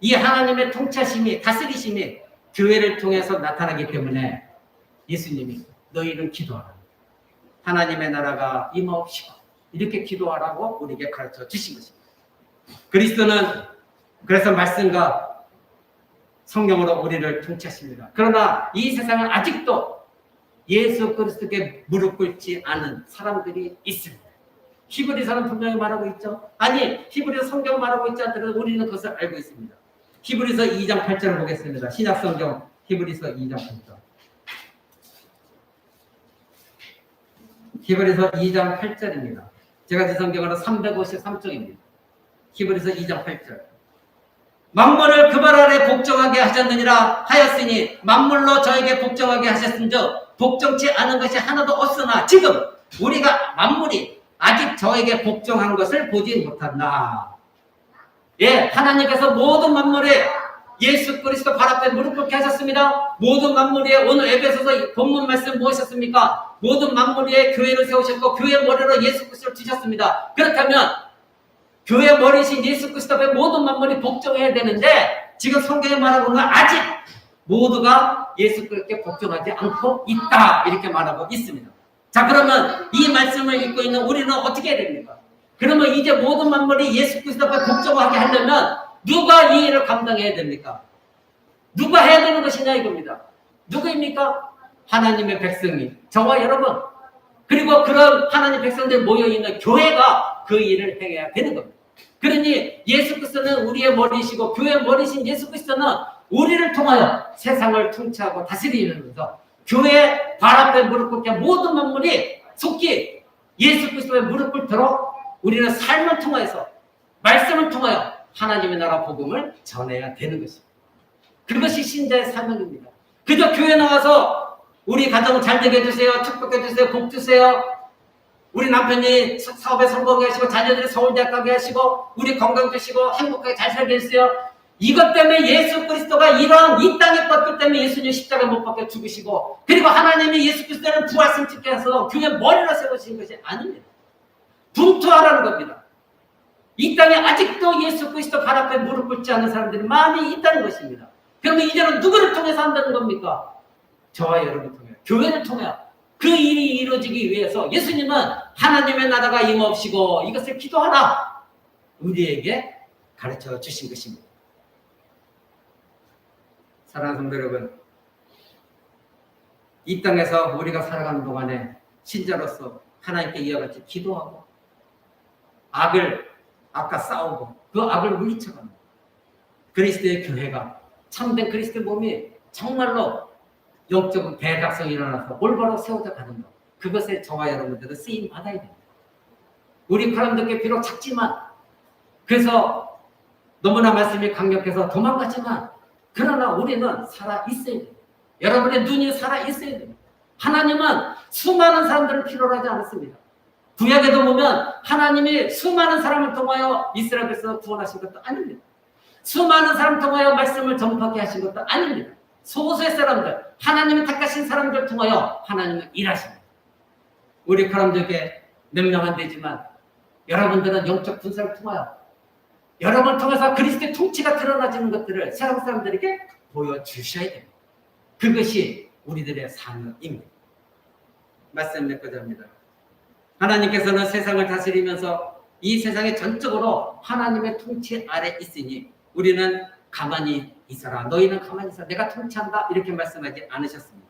이 하나님의 통치하심이 다스리심이 교회를 통해서 나타나기 때문에 예수님이 너희는 기도하라. 하나님의 나라가 임하옵시고 이렇게 기도하라고 우리에게 가르쳐 주신 것입니다. 그리스도는 그래서 말씀과 성령으로 우리를 통치하십니다. 그러나 이 세상은 아직도 예수 그리스도께 무릎 꿇지 않은 사람들이 있습니다. 히브리서는 분명히 말하고 있죠. 아니 히브리서 성경 말하고 있지 않더라도 우리는 그것을 알고 있습니다. 히브리서 2장 8절을 보겠습니다. 신약성경 히브리서 2장 8절. 히브리서 2장 8절입니다. 제가 제 성경으로 353쪽입니다. 히브리서 2장 8절. 만물을 그 발 아래 복종하게 하셨느니라 하였으니 만물로 저에게 복종하게 하셨은즉 복종치 않은 것이 하나도 없으나 지금 우리가 만물이 아직 저에게 복종한 것을 보지 못한다. 예, 하나님께서 모든 만물에 예수 그리스도 발 앞에 무릎 꿇게 하셨습니다. 모든 만물 위에 오늘 에베소서 본문 말씀 무엇이었습니까? 모든 만물 위에 교회를 세우셨고 교회 머리로 예수 그리스도를 두셨습니다. 그렇다면 교회 머리신 예수 그리스도 앞에 모든 만물이 복종해야 되는데 지금 성경에 말하고 있는 건 아직 모두가 예수 그리스도께 복종하지 않고 있다. 이렇게 말하고 있습니다. 자, 그러면 이 말씀을 읽고 있는 우리는 어떻게 해야 됩니까? 그러면 이제 모든 만물이 예수 그리스도 앞에 복종하게 하려면 누가 이 일을 감당해야 됩니까? 누가 해야 되는 것이냐 이겁니다. 누구입니까? 하나님의 백성이 저와 여러분 그리고 그런 하나님 백성들 모여있는 교회가 그 일을 해야 되는 겁니다. 그러니 예수 그리스도는 우리의 머리시고 교회의 머리신 예수 그리스도는 우리를 통하여 세상을 통치하고 다스리면서 교회 발 앞에 무릎 꿇게 모든 만물이 속히 예수 그리스도의 무릎 꿇도록 우리는 삶을 통해서 말씀을 통하여 하나님의 나라 복음을 전해야 되는 것입니다. 그것이 신자의 사명입니다. 그저 교회 나와서 우리 가정 잘 되게 해주세요. 축복해 주세요. 복 주세요. 우리 남편이 사업에 성공하게 하시고 자녀들이 서울대학 가게 하시고 우리 건강 주시고 행복하게 잘 살게 해주세요. 이것 때문에 예수 그리스도가 이런 이 땅의 것들 때문에 예수님 십자가 못 박혀 죽으시고 그리고 하나님이 예수 그리스도를 부활승 찍게 해서 교회 머리로 세우신 것이 아닙니다. 분투하라는 겁니다. 이 땅에 아직도 예수 그리스도 발 앞에 무릎 꿇지 않은 사람들이 많이 있다는 것입니다. 그러면 이제는 누구를 통해서 한다는 겁니까? 저와 여러분을 통해 교회를 통해 그 일이 이루어지기 위해서 예수님은 하나님의 나라가 임하옵시고 이것을 기도하라 우리에게 가르쳐 주신 것입니다. 사랑하는 성도 여러분, 이 땅에서 우리가 살아가는 동안에 신자로서 하나님께 이와 같이 기도하고 악을 아까 싸우고 그 악을 물리쳐가는 그리스도의 교회가 참된 그리스도의 몸이 정말로 영적인 대각성이 일어나서 올바로 세워져 가는 것, 그것에 저와 여러분들은 쓰임 받아야 됩니다. 우리 사람들께 비록 작지만 그래서 너무나 말씀이 강력해서 도망가지만 그러나 우리는 살아 있어야 돼요. 여러분의 눈이 살아 있어야 돼요. 하나님은 수많은 사람들을 필요로 하지 않았습니다. 구약에도 보면 하나님이 수많은 사람을 통하여 이스라엘 백성을 구원하신 것도 아닙니다. 수많은 사람을 통하여 말씀을 전파하게 하신 것도 아닙니다. 소수의 사람들, 하나님을 택하신 사람들을 통하여 하나님은 일하십니다. 우리 사람들에게 몇 명 안 되지만 여러분들은 영적 분석을 통하여 여러분을 통해서 그리스도의 통치가 드러나지는 것들을 세상 사람들에게 보여주셔야 됩니다. 그것이 우리들의 사명입니다. 말씀 몇 가지 합니다. 하나님께서는 세상을 다스리면서 이 세상에 전적으로 하나님의 통치 아래 있으니 우리는 가만히 있어라. 너희는 가만히 있어라. 내가 통치한다. 이렇게 말씀하지 않으셨습니다.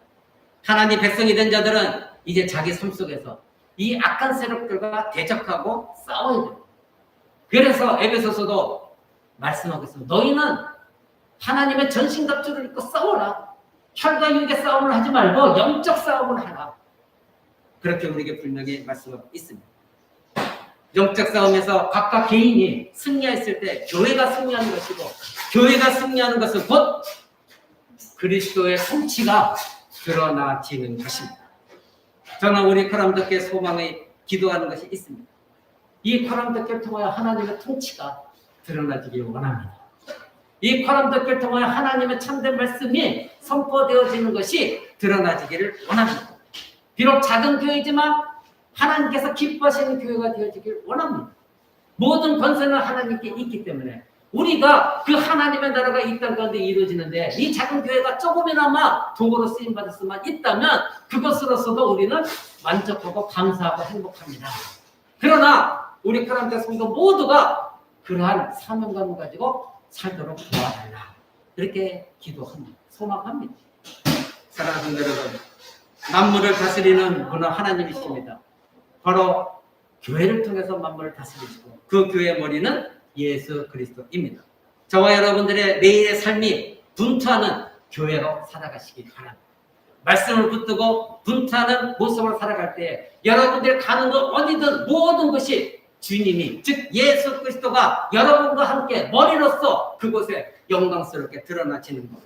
하나님 백성이 된 자들은 이제 자기 삶 속에서 이 악한 세력들과 대적하고 싸워야 됩니다. 그래서 에베소서도 말씀하고 있습니다. 너희는 하나님의 전신갑주를 입고 싸워라. 혈과 육의 싸움을 하지 말고 영적 싸움을 하라. 그렇게 우리에게 분명히 말씀하고 있습니다. 영적 싸움에서 각각 개인이 승리했을 때 교회가 승리하는 것이고 교회가 승리하는 것은 곧 그리스도의 통치가 드러나지는 것입니다. 저는 우리 코람덕교회 소망의 기도하는 것이 있습니다. 이 코람덕교를 통하여 하나님의 통치가 드러나지길 원합니다. 이 코람덕교를 통하여 하나님의 참된 말씀이 선포되어지는 것이 드러나지기를 원합니다. 비록 작은 교회지만 하나님께서 기뻐하시는 교회가 되어지길 원합니다. 모든 권세는 하나님께 있기 때문에 우리가 그 하나님의 나라가 이 땅 가운데 이루어지는데 이 작은 교회가 조금이나마 도구로 쓰임받을 수만 있다면 그것으로서도 우리는 만족하고 감사하고 행복합니다. 그러나 우리 코람덕 성도 모두가 그러한 사명감을 가지고 살도록 도와달라. 이렇게 기도합니다. 소망합니다. 사랑하는 여러분, 만물을 다스리는 분은 하나님이십니다. 바로 교회를 통해서 만물을 다스리시고 그 교회의 머리는 예수 그리스도입니다. 저와 여러분들의 매일의 삶이 분투하는 교회로 살아가시기 바랍니다. 말씀을 붙들고 분투하는 모습으로 살아갈 때 여러분들이 가는 곳 어디든 모든 것이 주님이 즉 예수 그리스도가 여러분과 함께 머리로서 그곳에 영광스럽게 드러나지는 것.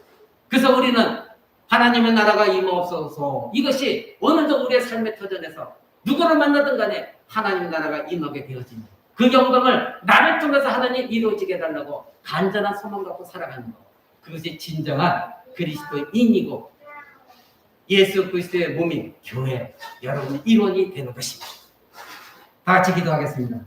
그래서 우리는 하나님의 나라가 임하옵소서. 이것이 오늘도 우리의 삶의 터전에서 누구를 만나든 간에 하나님의 나라가 임하게 되어지는 그 영광을 나를 통해서 하나님 이루어지게 해달라고 간절한 소망 갖고 살아가는 것. 그것이 진정한 그리스도의 인이고 예수 그리스도의 몸인 교회 여러분의 일원이 되는 것입니다. 다 같이 기도하겠습니다.